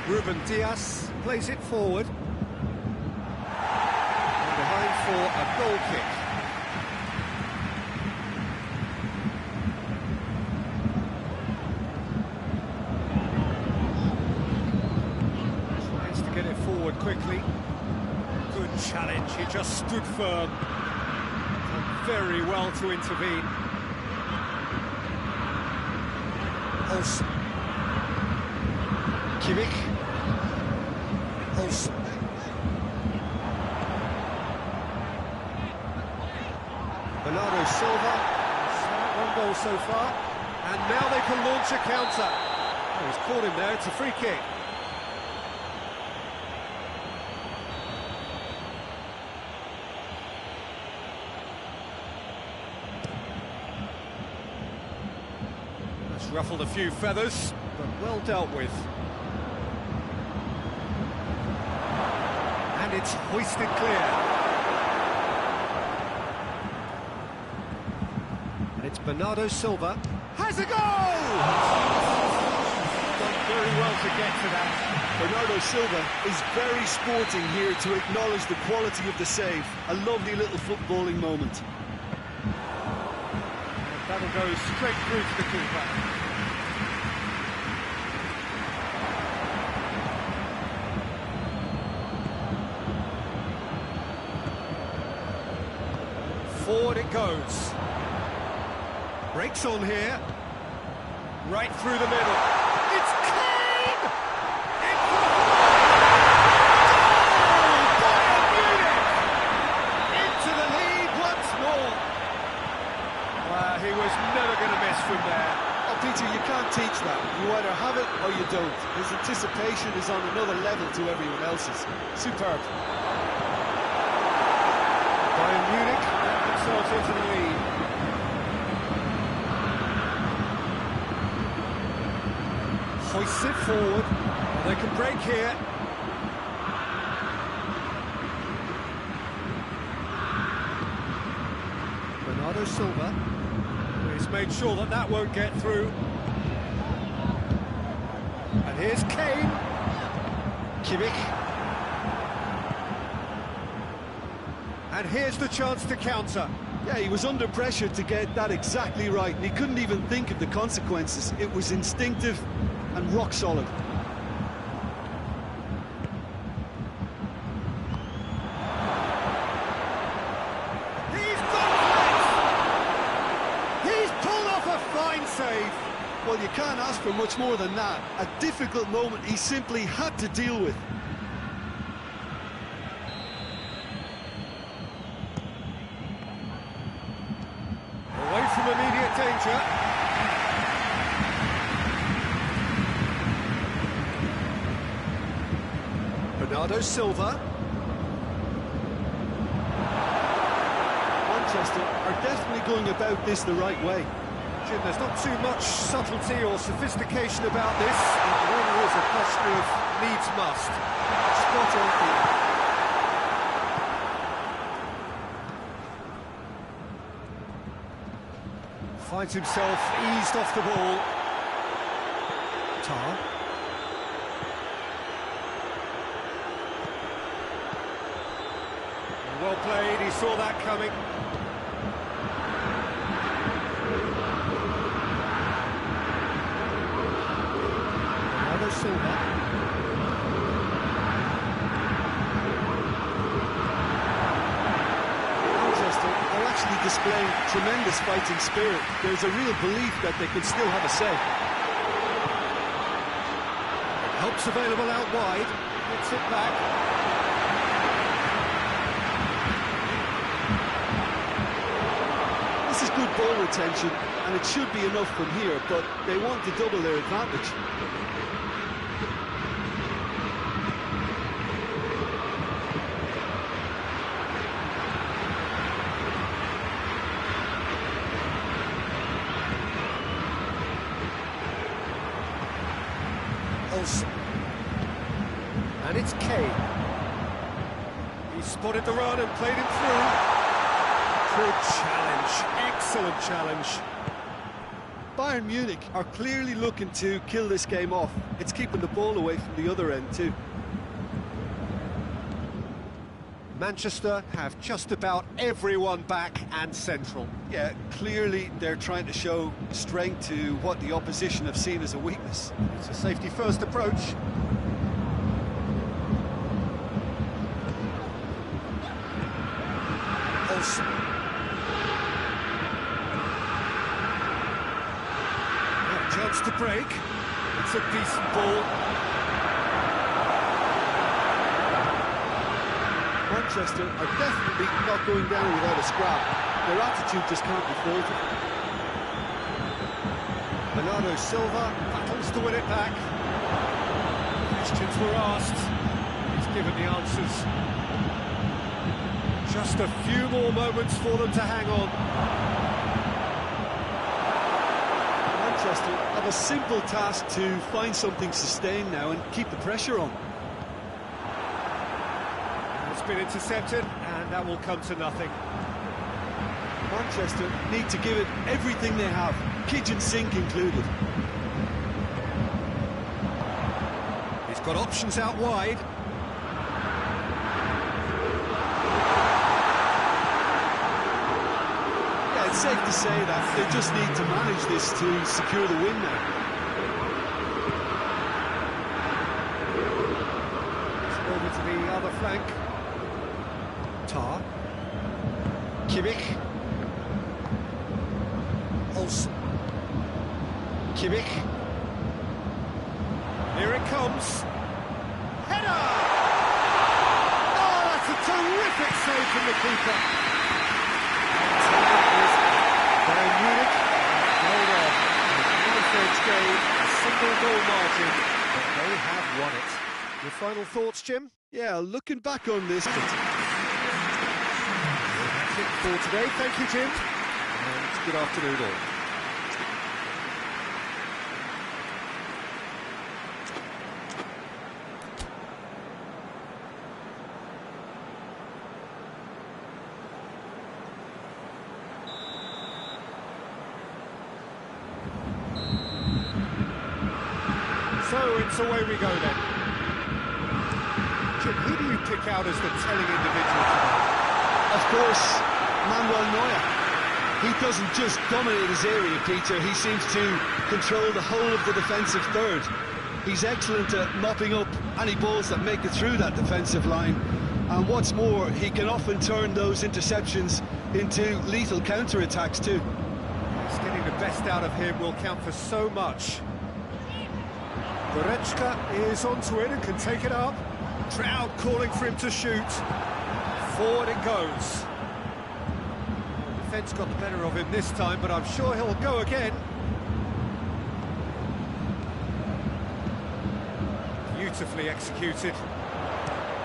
Speaker 1: Ruben Dias plays it forward. And behind for a goal kick. forward quickly. Good challenge, he just stood firm. Done very well to intervene. Olsen. Kimmich. Olsen. Bernardo Silva. One goal so far. And now they can launch a counter. Oh, he's caught him there, it's a free kick. That's ruffled a few feathers, but well dealt with. And it's hoisted clear. And it's Bernardo Silva. Has a goal! Done very well to get to that.
Speaker 2: Bernardo Silva is very sporting here to acknowledge the quality of the save. A lovely little footballing moment.
Speaker 1: And that'll go straight through to the keeper. Forward it goes. Breaks on here. Right through the middle. It's Kane! In for the goal! Bayern Munich! Into the lead once more. He was never going to miss from there.
Speaker 2: Oh, Peter, you can't teach that. You either have it or you don't. His anticipation is on another level to everyone else's. Superb.
Speaker 1: Bayern Munich get themselves into the lead. Hoists it forward. Well, they can break here. Bernardo Silva. He's made sure that that won't get through. And here's Kane. Kimmich. And here's the chance to counter.
Speaker 2: Yeah, he was under pressure to get that exactly right, and he couldn't even think of the consequences. It was instinctive and rock solid.
Speaker 1: He's done it! He's pulled off a fine save.
Speaker 2: Well, you can't ask for much more than that. A difficult moment he simply had to deal with.
Speaker 1: Away from immediate danger. Bernardo Silva.
Speaker 2: Manchester are definitely going about this the right way.
Speaker 1: Jim, there's not too much subtlety or sophistication about this. It really is a question of needs must.
Speaker 2: Spot on, Peter.
Speaker 1: Finds himself eased off the ball. Tar. Well played, he saw that coming. Bernardo Silva.
Speaker 2: Manchester are actually displaying tremendous fighting spirit. There's a real belief that they could still have a say.
Speaker 1: Help's available out wide. Gets it back.
Speaker 2: This is good ball retention, and it should be enough from here, but they want to double their advantage.
Speaker 1: Olsen. And it's Kane. He spotted the run and played him through. Good challenge, excellent challenge.
Speaker 2: Bayern Munich are clearly looking to kill this game off. It's keeping the ball away from the other end too.
Speaker 1: Manchester have just about everyone back and central.
Speaker 2: Yeah, clearly they're trying to show strength to what the opposition have seen as a weakness.
Speaker 1: It's a safety-first approach. Olsen. Chance to break. It's a decent ball.
Speaker 2: Manchester are definitely not going down without a scrap. Their attitude just can't be faulted.
Speaker 1: Bernardo Silva battles to win it back. Questions were asked. He's given the answers. Just a few more moments for them to hang on.
Speaker 2: Manchester have a simple task to find something sustained now and keep the pressure on.
Speaker 1: It's been intercepted, and that will come to nothing.
Speaker 2: Manchester need to give it everything they have, kitchen sink included.
Speaker 1: He's got options out wide.
Speaker 2: Yeah, it's safe to say that they just need to manage this to secure the win now.
Speaker 1: Over to the other flank. Tar. Kimmich. Olsen. Kimmich. Here it comes. Header! Oh, that's a terrific save from the keeper. Bayern Munich held on. No-thirds game, a single goal margin, but they have won it. Your final thoughts, Jim?
Speaker 2: Yeah, looking back on this...
Speaker 1: That's it for today. Thank you, Jim. And good afternoon all. So it's away we go then. Jim, who do you pick out as the telling individual today?
Speaker 2: Of course, Manuel Neuer. He doesn't just dominate his area, Peter. He seems to control the whole of the defensive third. He's excellent at mopping up any balls that make it through that defensive line. And what's more, he can often turn those interceptions into lethal counter-attacks too.
Speaker 1: Just getting the best out of him will count for so much. Goretzka is onto it and can take it up. Crowd calling for him to shoot. Forward it goes. Defence got the better of him this time, but I'm sure he'll go again. Beautifully executed.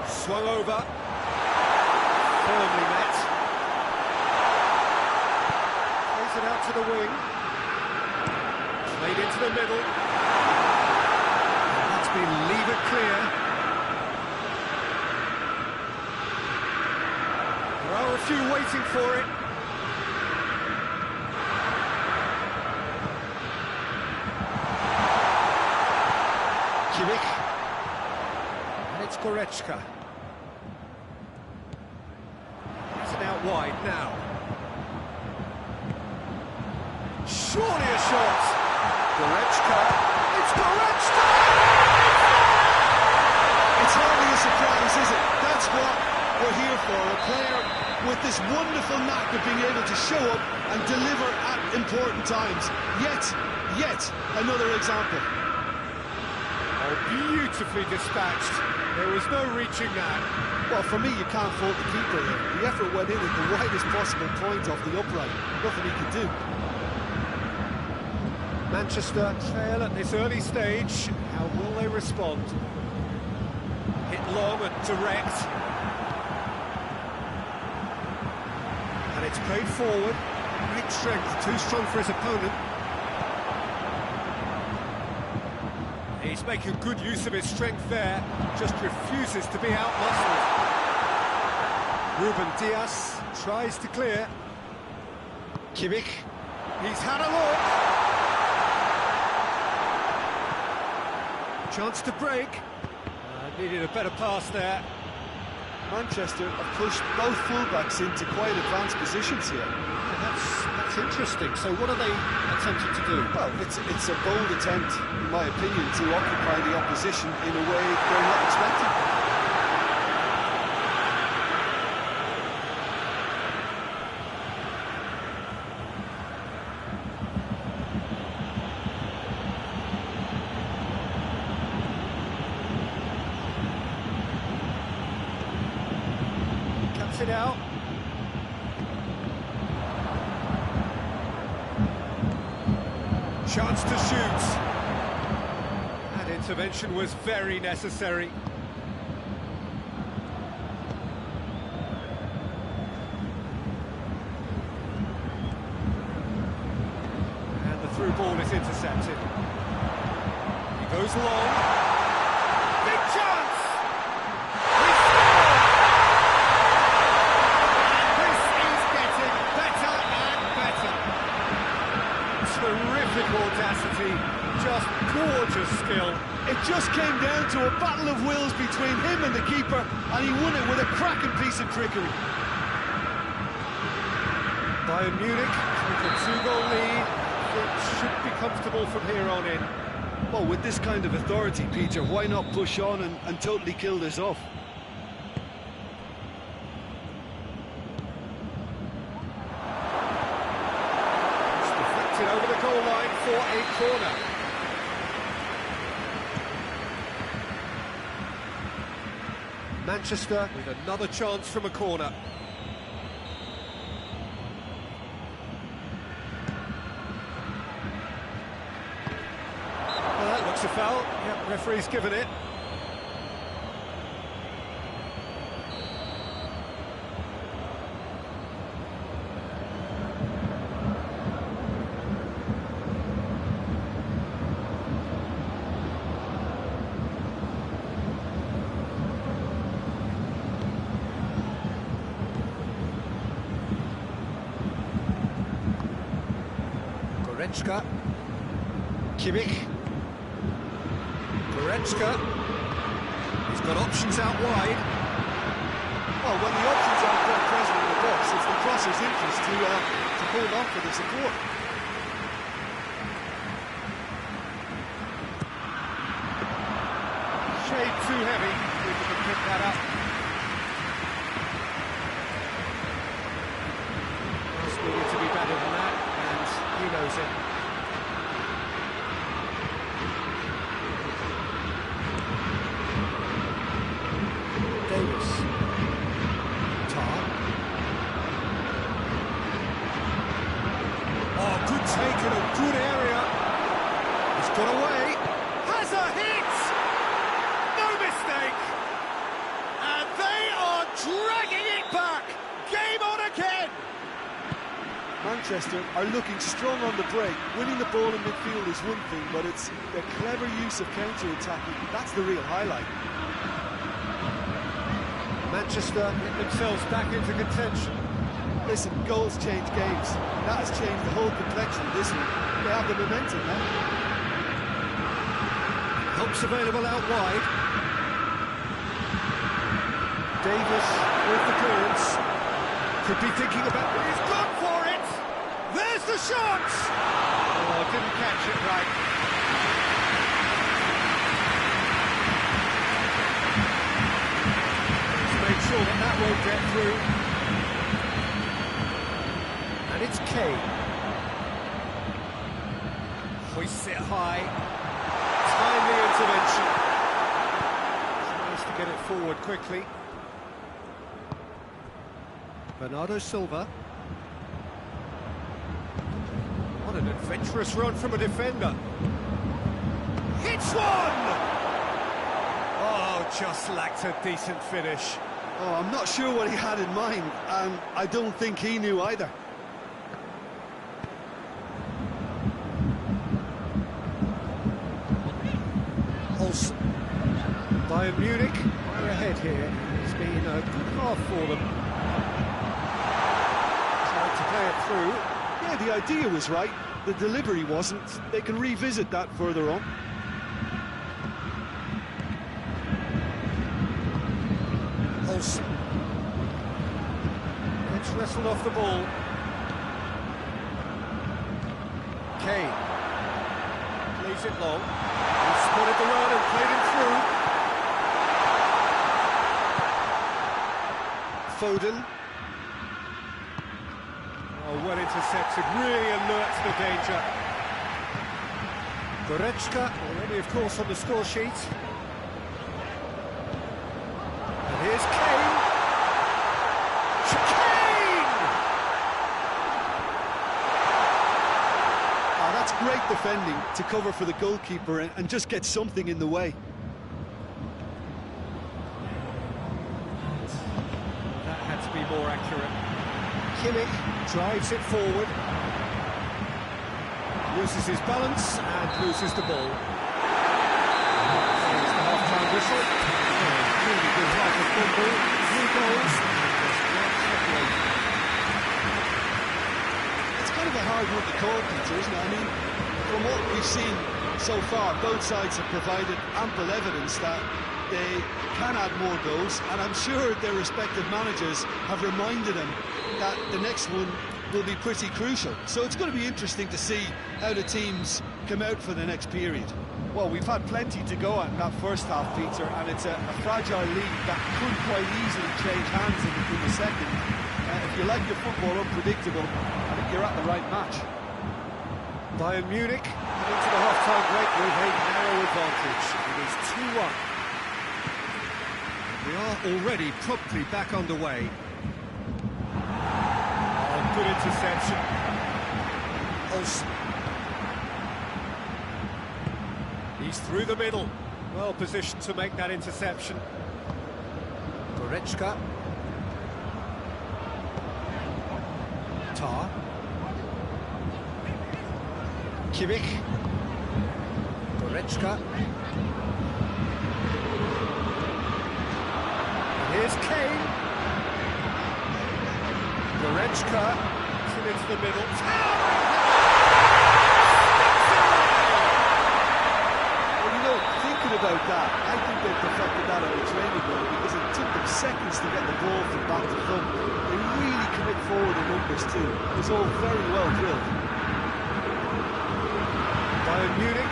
Speaker 1: Swung over. Firmly met. Plays it out to the wing. Played into the middle. That's been levered clear. There are a few waiting for it. Kimmich. And it's Goretzka. It's an out wide now. Surely a shot. Goretzka. It's Goretzka!
Speaker 2: It's hardly a surprise, is it? That's what we're here for. A player with this wonderful knack of being able to show up and deliver at important times. Yet another example.
Speaker 1: Oh, beautifully dispatched. There was no reaching that.
Speaker 2: Well, for me, you can't fault the keeper there. The effort went in at the widest possible point off the upright. Nothing he could do.
Speaker 1: Manchester trail at this early stage. How will they respond? Hit long and direct. And it's played forward. Great strength, too strong for his opponent. He's making good use of his strength there. Just refuses to be out-muscled. Ruben Dias tries to clear. Kimmich. He's had a look. Chance to break. Needed a better pass there.
Speaker 2: Manchester have pushed both fullbacks into quite advanced positions here.
Speaker 1: That's interesting. So what are they attempting to do?
Speaker 2: Well, it's a bold attempt, in my opinion, to occupy the opposition in a way they're not expecting.
Speaker 1: cuts it out. Chance to shoot. That intervention was very necessary. And the through ball is intercepted. He goes long. Big chance! He scored! This is getting better and better. Terrific audacity, just gorgeous skill.
Speaker 2: It just came down to a battle of wills between him and the keeper, and he won it with a cracking piece of trickery.
Speaker 1: Bayern Munich with a 2-goal lead. It should be comfortable from here on in.
Speaker 2: Well, with this kind of authority, Peter, why not push on and totally kill this off?
Speaker 1: It's deflected over the goal line for a corner. Manchester with another chance from a corner. Well, that looks a foul. Yep, referee's given it. Goretzka. Kimmich. Goretzka. He's got options out wide.
Speaker 2: Well, when the options aren't quite present in the box, it's the crosser's interest to hold on for the support.
Speaker 1: Shade too heavy. We can pick that up. This needed to be better than that, and he knows it. Davis. Tar. Oh, good take in a good area. He's got away. Has a hit! No mistake! And they are dragging it back! Game on again!
Speaker 2: Manchester are looking strong on the break. Winning the ball in midfield is one thing, but it's their clever use of counter-attacking. That's the real highlight.
Speaker 1: Manchester get themselves back into contention.
Speaker 2: Listen, goals change games. That has changed the whole complexion of this one. They have the momentum now.
Speaker 1: Helps available out wide. Davis with the clearance. Could be thinking about it. He's gone for it! There's the shot! Oh, didn't catch it right. Make sure that that won't get through. And it's Kane. Hoists it high. Timely intervention. Tries to get it forward quickly. Bernardo Silva. What an adventurous run from a defender. Hits one! Oh, just lacked a decent finish.
Speaker 2: Oh, I'm not sure what he had in mind, and I don't think he knew either.
Speaker 1: Olsen. Bayern Munich are ahead here. It's been a good half for them. Tried to play it through.
Speaker 2: Yeah, the idea was right. The delivery wasn't. They can revisit that further on.
Speaker 1: Olsen. It's wrestled off the ball. Kane. Leaves it long. He spotted the run and played him through. Foden. Oh, well intercepted, really alerts the danger. Goretzka, already of course on the score sheet. And here's Kane.
Speaker 2: defending to cover for the goalkeeper and just get something in the way.
Speaker 1: That had to be more accurate. Kimmich drives it forward. Loses his balance and loses the ball. Here's the half-time whistle. Really good half of football. 3 goals.
Speaker 2: It's kind of a hard one to call, Peter, isn't it? I mean, from what we've seen so far, both sides have provided ample evidence that they can add more goals, and I'm sure their respective managers have reminded them that the next one will be pretty crucial. So it's going to be interesting to see how the teams come out for the next period.
Speaker 1: Well, we've had plenty to go at in that first half, Peter, and it's a fragile lead that could quite easily change hands in the second. If you like your football unpredictable, I think you're at the right match. Bayern Munich into the half-time break with a narrow advantage. It is 2-1. We are already promptly back underway. Oh, good interception. Olsen. He's through the middle. Well positioned to make that interception. Goretzka. Tar. Kimmich. Goretzka. And here's Kane. Goretzka. Into the middle.
Speaker 2: About that, I think they perfected that on the training ground because it took them seconds to get the ball from back to front. They really commit forward in numbers too. It was all very well drilled.
Speaker 1: Bayern Munich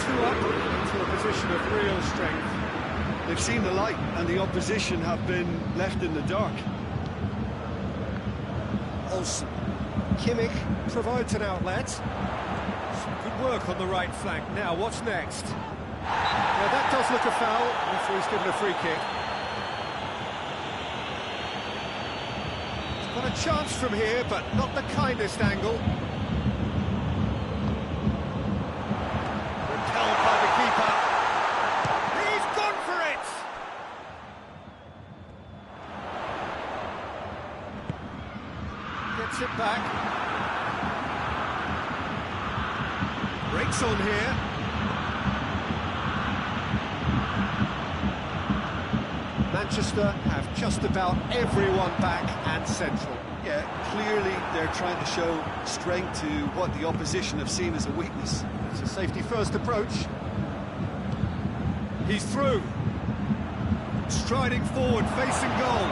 Speaker 1: 2 up into a position of real strength.
Speaker 2: They've seen the light and the opposition have been left in the dark.
Speaker 1: Olsen. Kimmich provides an outlet. Some good work on the right flank. Now, what's next? Yeah, that does look a foul. Referee's given a free kick. He's got a chance from here, but not the kindest angle. Repelled by the keeper. He's gone for it! Gets it back. Breaks on here. Manchester have just about everyone back and central.
Speaker 2: Yeah, clearly they're trying to show strength to what the opposition have seen as a weakness.
Speaker 1: It's a safety-first approach. He's through. Striding forward, facing goal.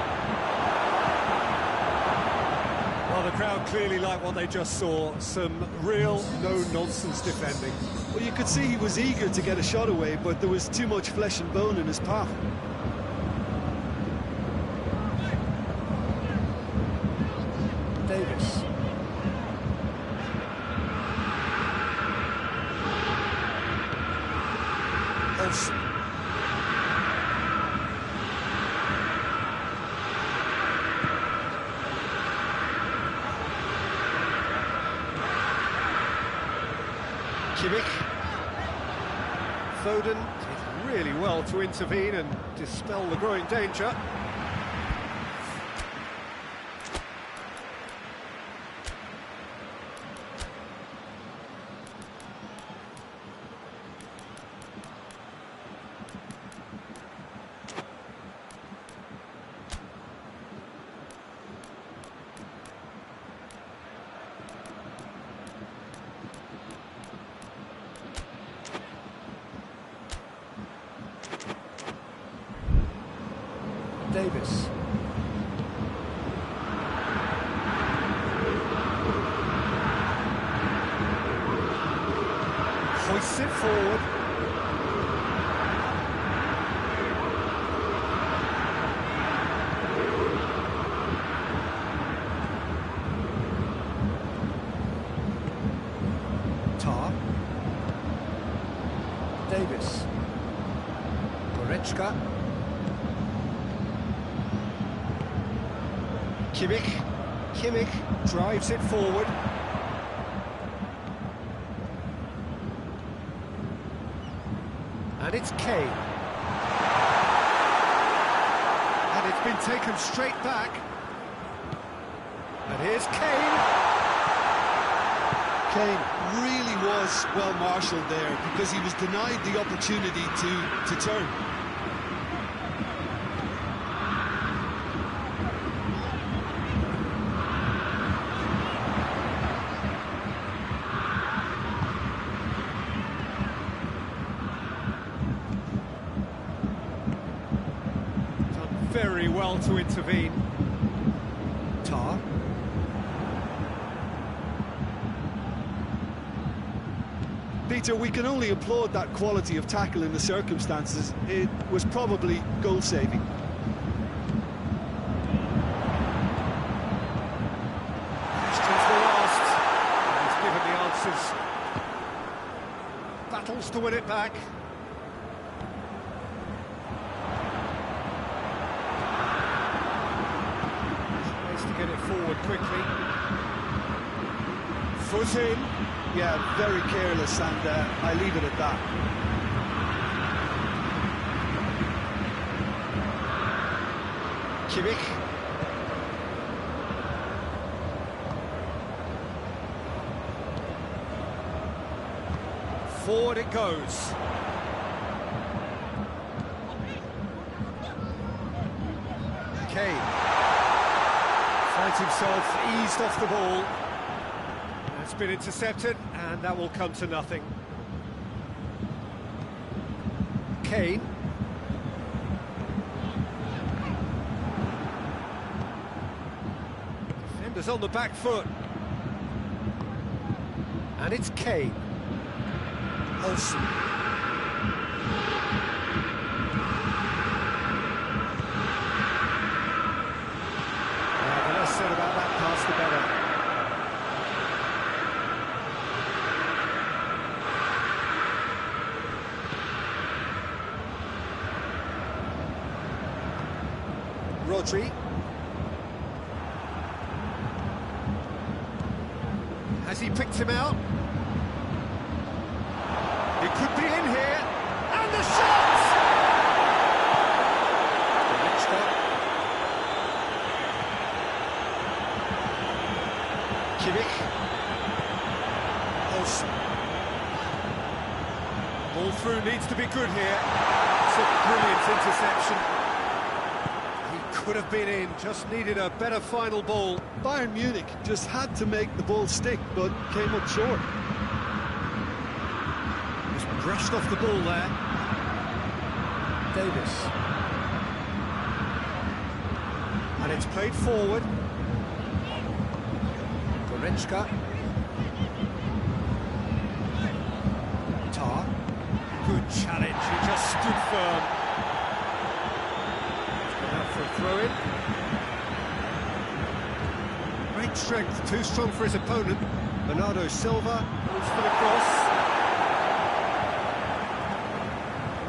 Speaker 1: Well, the crowd clearly like what they just saw. Some real no-nonsense defending.
Speaker 2: Well, you could see he was eager to get a shot away, but there was too much flesh and bone in his path.
Speaker 1: Davis. Olsen. Kimmich. Foden did really well to intervene and dispel the growing danger. Davis. Hoists it forward. Tar. Davis. Goretzka. Kimmich drives it forward. And it's Kane. And it's been taken straight back. And here's Kane.
Speaker 2: Kane really was well marshalled there because he was denied the opportunity to turn.
Speaker 1: Done very well to intervene. Tar.
Speaker 2: Peter, we can only applaud that quality of tackle in the circumstances. It was probably goal-saving.
Speaker 1: Questions were asked, and he's given the answers. Battles to win it back. Ways to get it forward quickly. Foot in.
Speaker 2: Yeah, very careless, and I leave it at that.
Speaker 1: Kimmich. Forward it goes. Kane finds himself eased off the ball. It's been intercepted, and that will come to nothing. Kane. Defenders on the back foot. And it's Kane. Olsen. The less said about that pass, the better. Rodri. Has he picked him out? It could be in here. And the shot! Kimmich. Olsen. Ball through needs to be good here. It's a brilliant interception. Could have been in, just needed a better final ball.
Speaker 2: Bayern Munich just had to make the ball stick, but came up short.
Speaker 1: Just brushed off the ball there. Davis. And it's played forward. Goretzka. Tar. Good challenge, he just stood firm. For a throw-in. Great strength, too strong for his opponent. Bernardo Silva goes for the cross.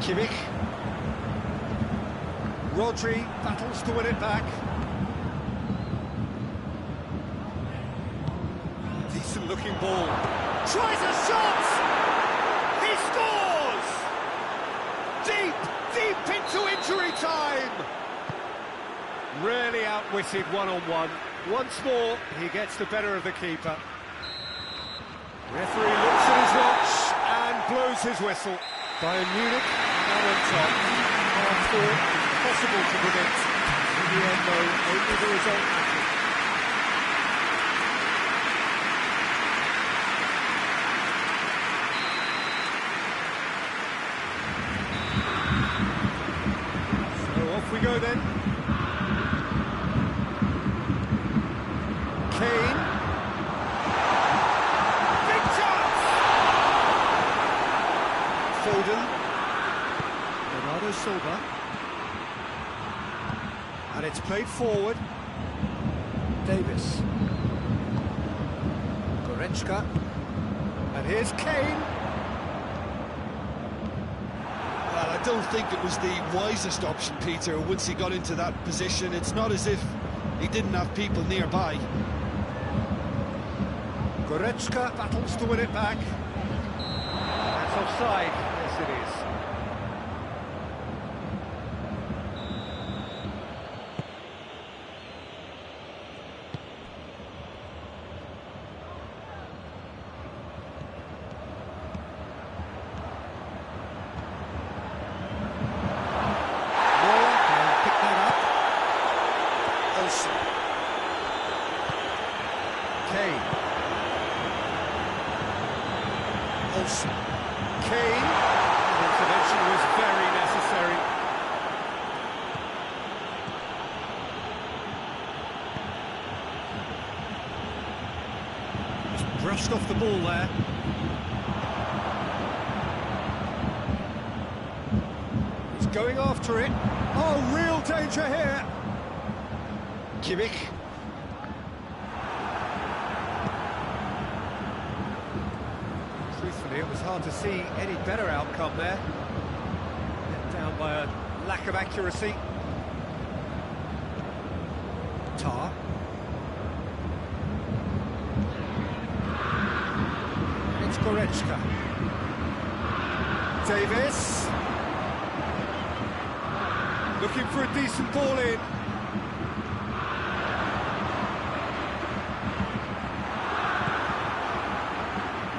Speaker 1: Kimmich. Rodri battles to win it back. Decent looking ball. Tries a shot! He scores! Deep into injury time! Really outwitted one-on-one. Once more, he gets the better of the keeper. Referee looks at his watch and blows his whistle. Bayern Munich out on top. Hard-fought, impossible to predict. In the end, though, only the result matters. So off we go then. Kane. Big chance! Foden. Bernardo Silva. And it's played forward. Davis. Goretzka. And here's Kane.
Speaker 2: Well, I don't think it was the wisest option, Peter, once he got into that position. It's not as if he didn't have people nearby.
Speaker 1: Goretzka battles to win it back. That's offside. Yes, it is. brushed off the ball there. He's going after it. Oh, real danger here.
Speaker 2: Kimmich.
Speaker 1: Truthfully, it was hard to see any better outcome there. Let down by a lack of accuracy. Tar. It's Goretzka. Davis. Looking for a decent ball in.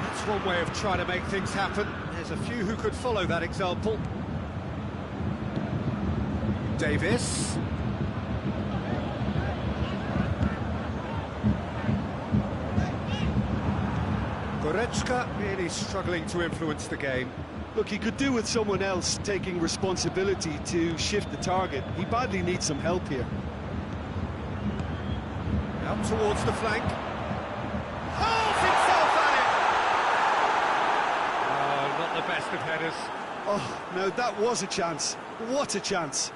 Speaker 1: That's one way of trying to make things happen. There's a few who could follow that example. Davis. Goretzka really struggling to influence the game.
Speaker 2: Look, he could do with someone else taking responsibility to shift the target. He badly needs some help here.
Speaker 1: Out towards the flank. Hurls himself at it! Oh, not the best of headers.
Speaker 2: Oh, no, that was a chance. What a chance.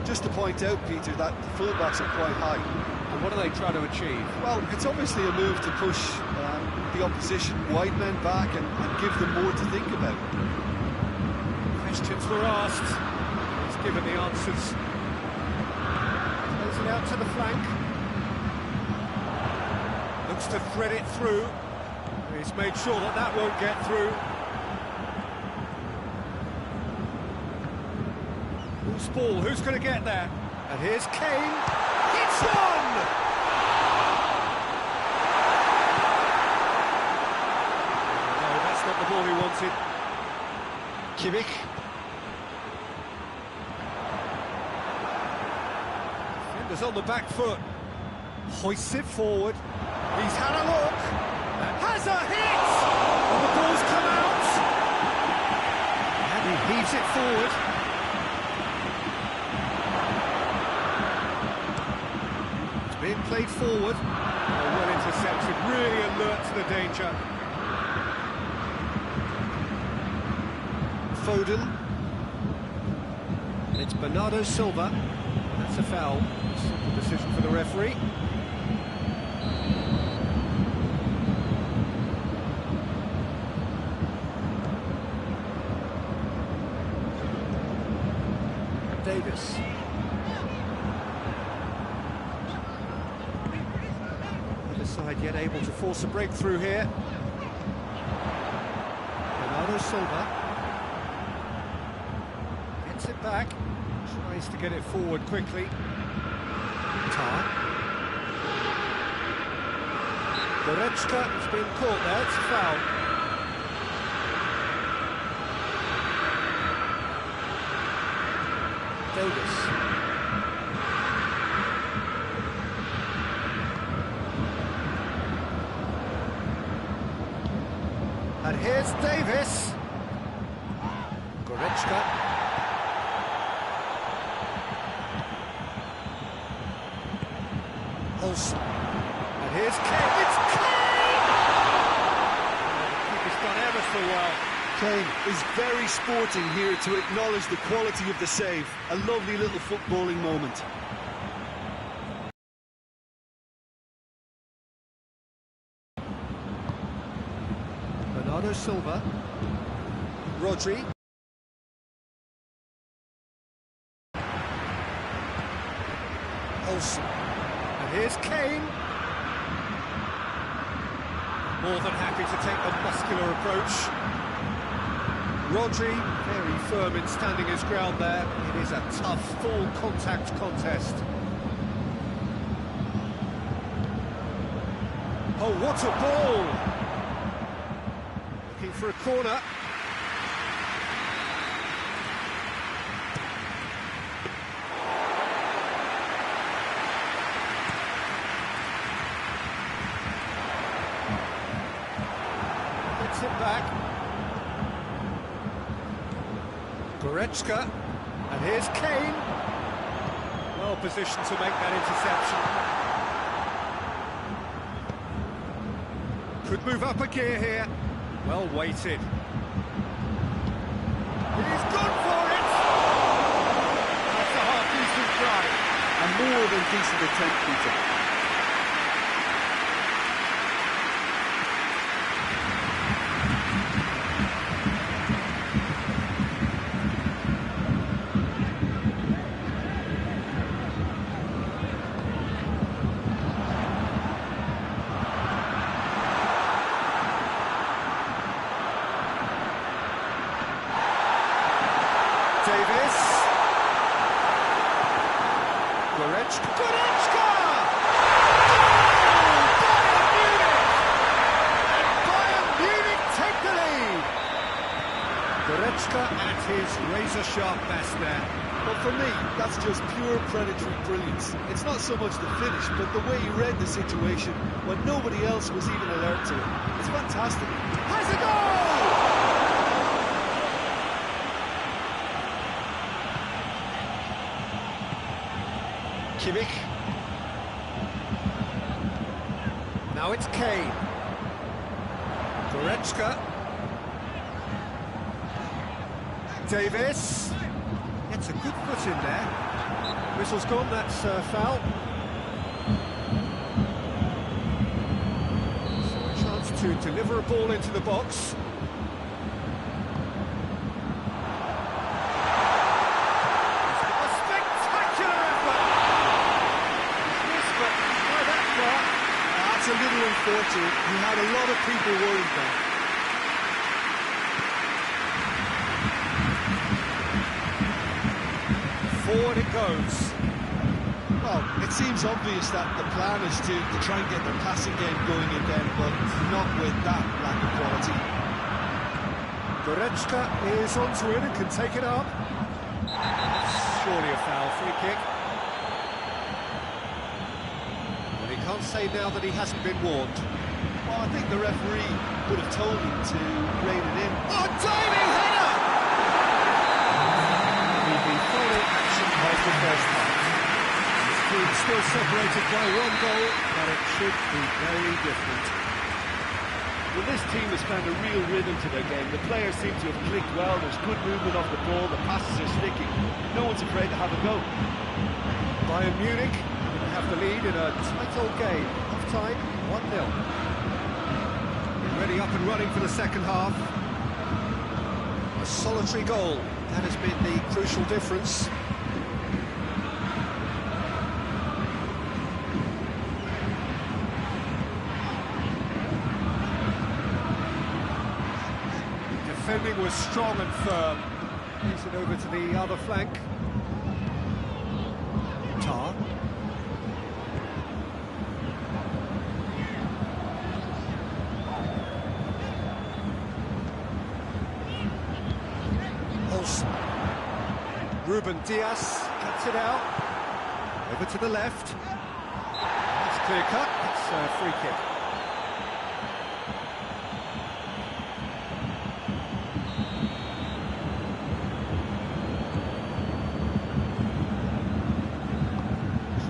Speaker 2: Just to point out, Peter, that the fullbacks are quite high.
Speaker 1: And what are they trying to achieve?
Speaker 2: Well, it's obviously a move to push the opposition wide men back and give them more to think about.
Speaker 1: Questions were asked. He's given the answers. Plays it out to the flank. Looks to thread it through. He's made sure that that won't get through. Who's ball? Who's going to get there? And here's Kane. It's one! No, that's not the ball he wanted.
Speaker 2: Kimmich.
Speaker 1: Defender's on the back foot. Hoists it forward. He's had a look. Has a hit! And the ball's come out. And he heaves it forward. Being played forward. Oh, well intercepted, really alert to the danger. Foden. And it's Bernardo Silva. That's a foul. Simple decision for the referee. Davis. Side yet able to force a breakthrough here. Bernardo Silva gets it back, tries to get it forward quickly. Tar. Goretzka has been caught there, it's a foul. Davis. And here's Davis. Goretzka. Olsen. And here's Kane. It's Kane! The keeper's done ever so well.
Speaker 2: Kane is very sporting here to acknowledge the quality of the save. A lovely little footballing moment.
Speaker 1: Bernardo Silva. Rodri. Olsen. And here's Kane. More than happy to take the muscular approach. Rodri, very firm in standing his ground there. It is a tough, full contact contest. Oh, what a ball! Looking for a corner. Gets it back. Goretzka. And here's Kane. Well positioned to make that interception. Could move up a gear here. Well weighted. He's gone for it! That's a half-decent try.
Speaker 2: A more than decent attempt, Peter.
Speaker 1: Davis. Goretzka! Bayern Munich take the lead! Goretzka at his razor-sharp best there.
Speaker 2: But for me, that's just pure predatory brilliance. It's not so much the finish, but the way he read the situation when nobody else was even alert to it. It's fantastic.
Speaker 1: Has a goal! Kimmich. Now it's Kane. Goretzka. Davis. Gets a good foot in there. Whistle's gone, that's foul. So a chance to deliver a ball into the box.
Speaker 2: That's a little unfortunate. He had a lot of people worried there.
Speaker 1: Forward it goes.
Speaker 2: Well, it seems obvious that the plan is to try and get their passing game going again, but not with that lack of quality.
Speaker 1: Goretzka is onto it and can take it up. Surely a foul, free kick. Can't say now that he hasn't been warned.
Speaker 2: Well, I think the referee would have told him to rein it in.
Speaker 1: Oh, diving header! The follow action of the first half. This team still separated by one goal, but it should be very different.
Speaker 3: Well, this team has found a real rhythm to their game. The players seem to have clicked well. There's good movement off the ball. The passes are sticking. No one's afraid to have a go.
Speaker 1: Bayern Munich have the lead in a tight old game. Half-time, 1-0. Ready up and running for the second half. A solitary goal. That has been the crucial difference. Defending was strong and firm. Gives it over to the other flank. Tar. Ruben Diaz cuts it out. Over to the left. That's clear cut. It's a free kick.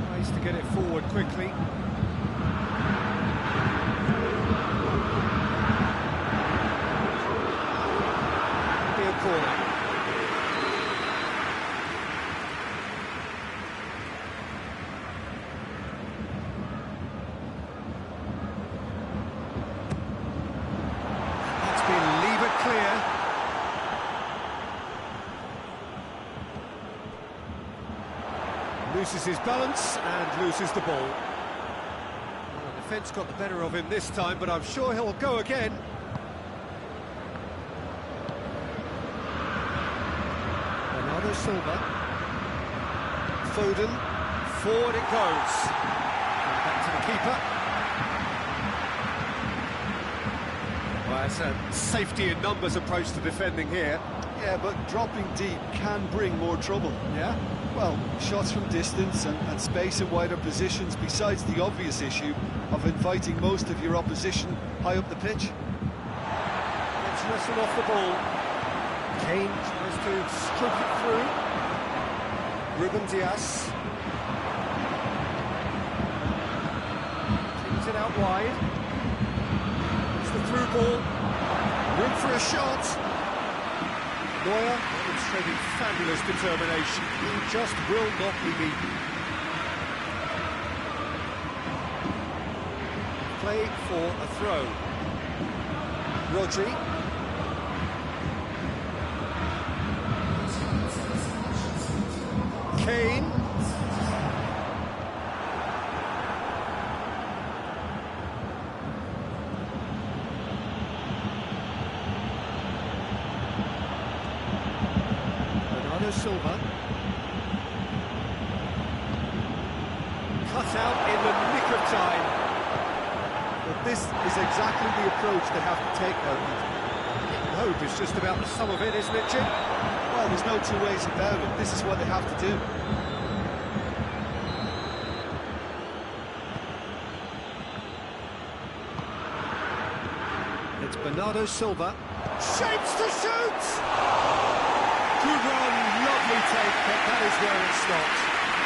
Speaker 1: Tries to get it forward quickly. Be a corner. Clear. Loses his balance and loses the ball. Well, the defence got the better of him this time, but I'm sure he'll go again. Bernardo Silva. Foden. Forward it goes. And back to the keeper. Well, it's a safety in numbers approach to defending here.
Speaker 2: Yeah, but dropping deep can bring more trouble.
Speaker 1: Yeah?
Speaker 2: Well, shots from distance and space in wider positions, besides the obvious issue of inviting most of your opposition high up the pitch.
Speaker 1: Let's wrestle off the ball. Kane tries to stroke it through. Ruben Diaz. it out wide. It's the through ball. Room for a shot. Neuer demonstrating fabulous determination. He just will not be beaten. Play for a throw. Rodri. Kane. Silva. Cut out in the nick of time.
Speaker 3: But this is exactly the approach they have to take now.
Speaker 1: Hope is just about the sum of it, isn't it, Jim?
Speaker 2: Well, there's no two ways about it. This is what they have to do.
Speaker 1: It's Bernardo Silva. Shapes to shoot! Good run, lovely take, but that is where it stops.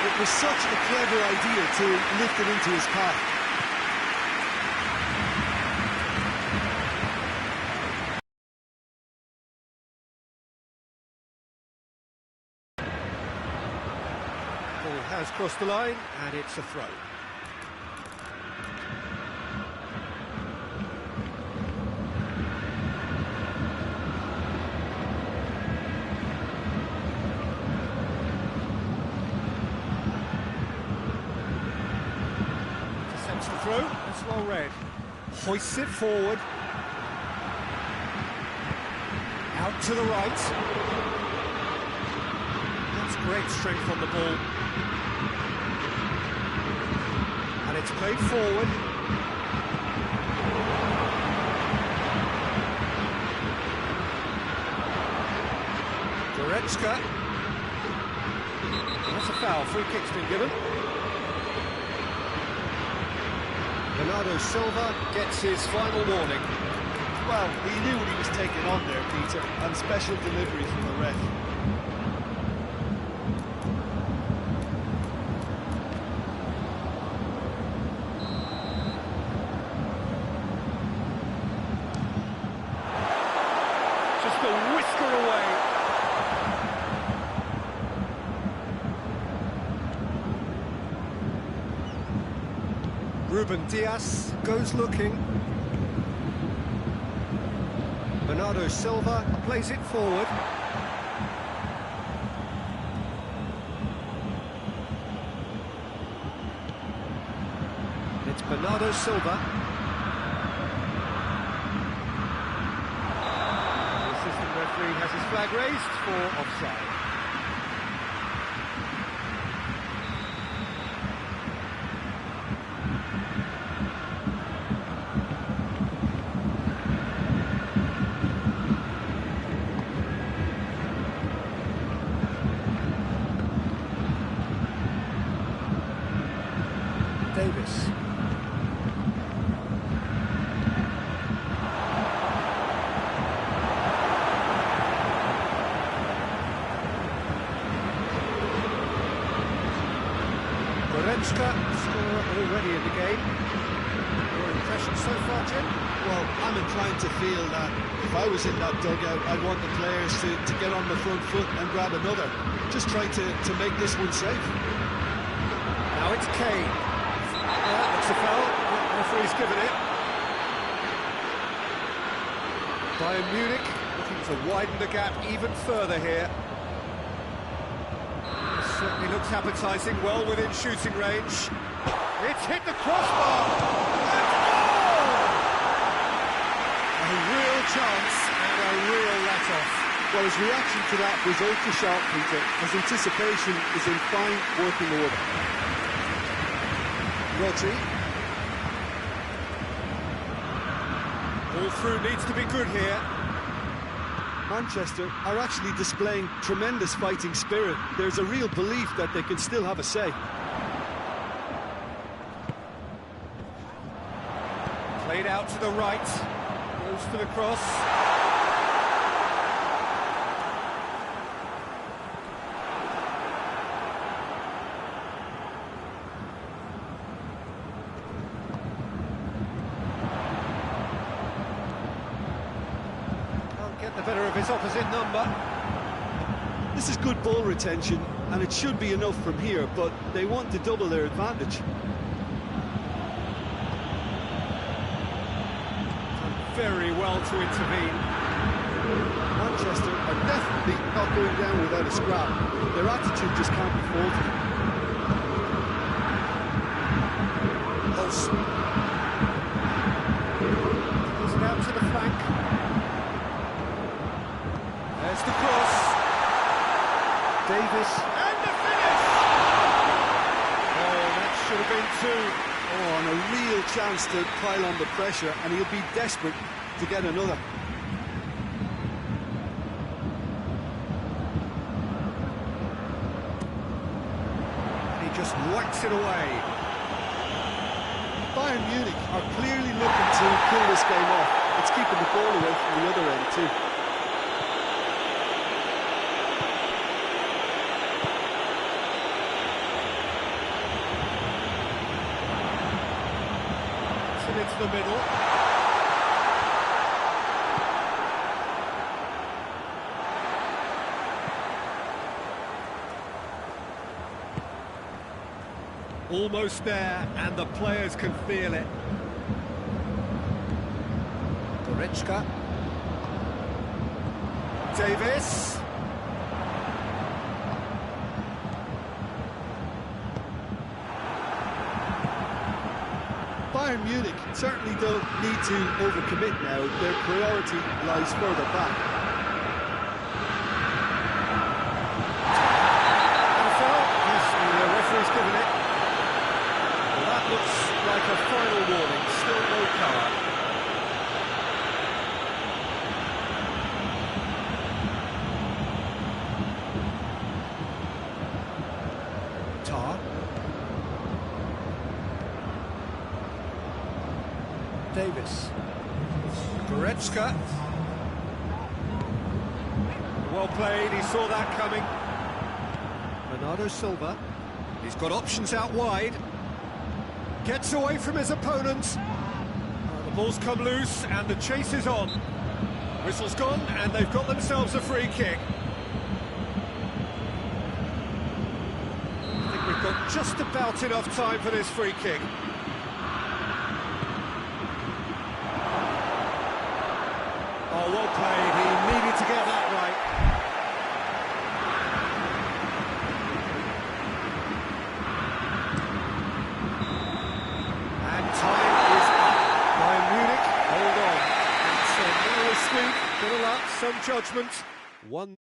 Speaker 2: It was such a clever idea to lift it into his path.
Speaker 1: Ball has crossed the line, and it's a throw. Through, that's well read. Hoists it forward. Out to the right. That's great strength on the ball. And it's played forward. Goretzka. That's a foul, free kick's been given. Bernardo Silva gets his final warning.
Speaker 2: Well, he knew what he was taking on there, Peter, and special delivery from the ref.
Speaker 1: Just a whisker away. Ruben Dias goes looking. Bernardo Silva plays it forward. It's Bernardo Silva. The assistant referee has his flag raised for offside. Davis. Goretzka, scorer already in the game. Your impression so far, Jim?
Speaker 2: Well, I'm inclined to feel that if I was in that dugout, I'd want the players to get on the front foot and grab another. Just try to make this one safe.
Speaker 1: Now it's Kane. That's a foul. The referee's given it. Bayern Munich looking to widen the gap even further here. Certainly looks appetising, well within shooting range. It's hit the crossbar! And goal! A real chance and a real let-off.
Speaker 3: Well, his reaction to that was ultra-sharp, Peter. His anticipation is in fine working order.
Speaker 1: Rodri. Ball through needs to be good here.
Speaker 2: Manchester are actually displaying tremendous fighting spirit. There's a real belief that they can still have a say.
Speaker 1: Played out to the right. Goes for the cross. the better of his opposite number.
Speaker 2: This is good ball retention, and it should be enough from here, but they want to double their advantage.
Speaker 1: Very well to intervene.
Speaker 2: Manchester are definitely not going down without a scrap. Their attitude just can't be faulted.
Speaker 1: Olsen. Pulls it out to the flank. There's the cross. Davis. And the finish! Oh, that should have been two.
Speaker 2: Oh, and a real chance to pile on the pressure, and he'll be desperate to get another.
Speaker 1: He just whacks it away.
Speaker 2: Bayern Munich are clearly looking to pull this game off. It's keeping the ball away from the other end too.
Speaker 1: Into the middle. Almost there, and the players can feel it. Goretzka. Davis.
Speaker 2: Bayern Munich certainly don't need to overcommit now. Their priority lies further back.
Speaker 1: And a foul? Yes, the referee's given it. Well, that looks like a final warning. Still no card. Davis. Goretzka. Well played, he saw that coming. Bernardo Silva. He's got options out wide. Gets away from his opponents. The ball's come loose and the chase is on. Whistle's gone and they've got themselves a free kick. I think we've got just about enough time for this free kick. Oh, well played. He needed to get that right. And time is up. Bayern Munich, hold on. It's a narrow squeak, good luck, some judgment. One.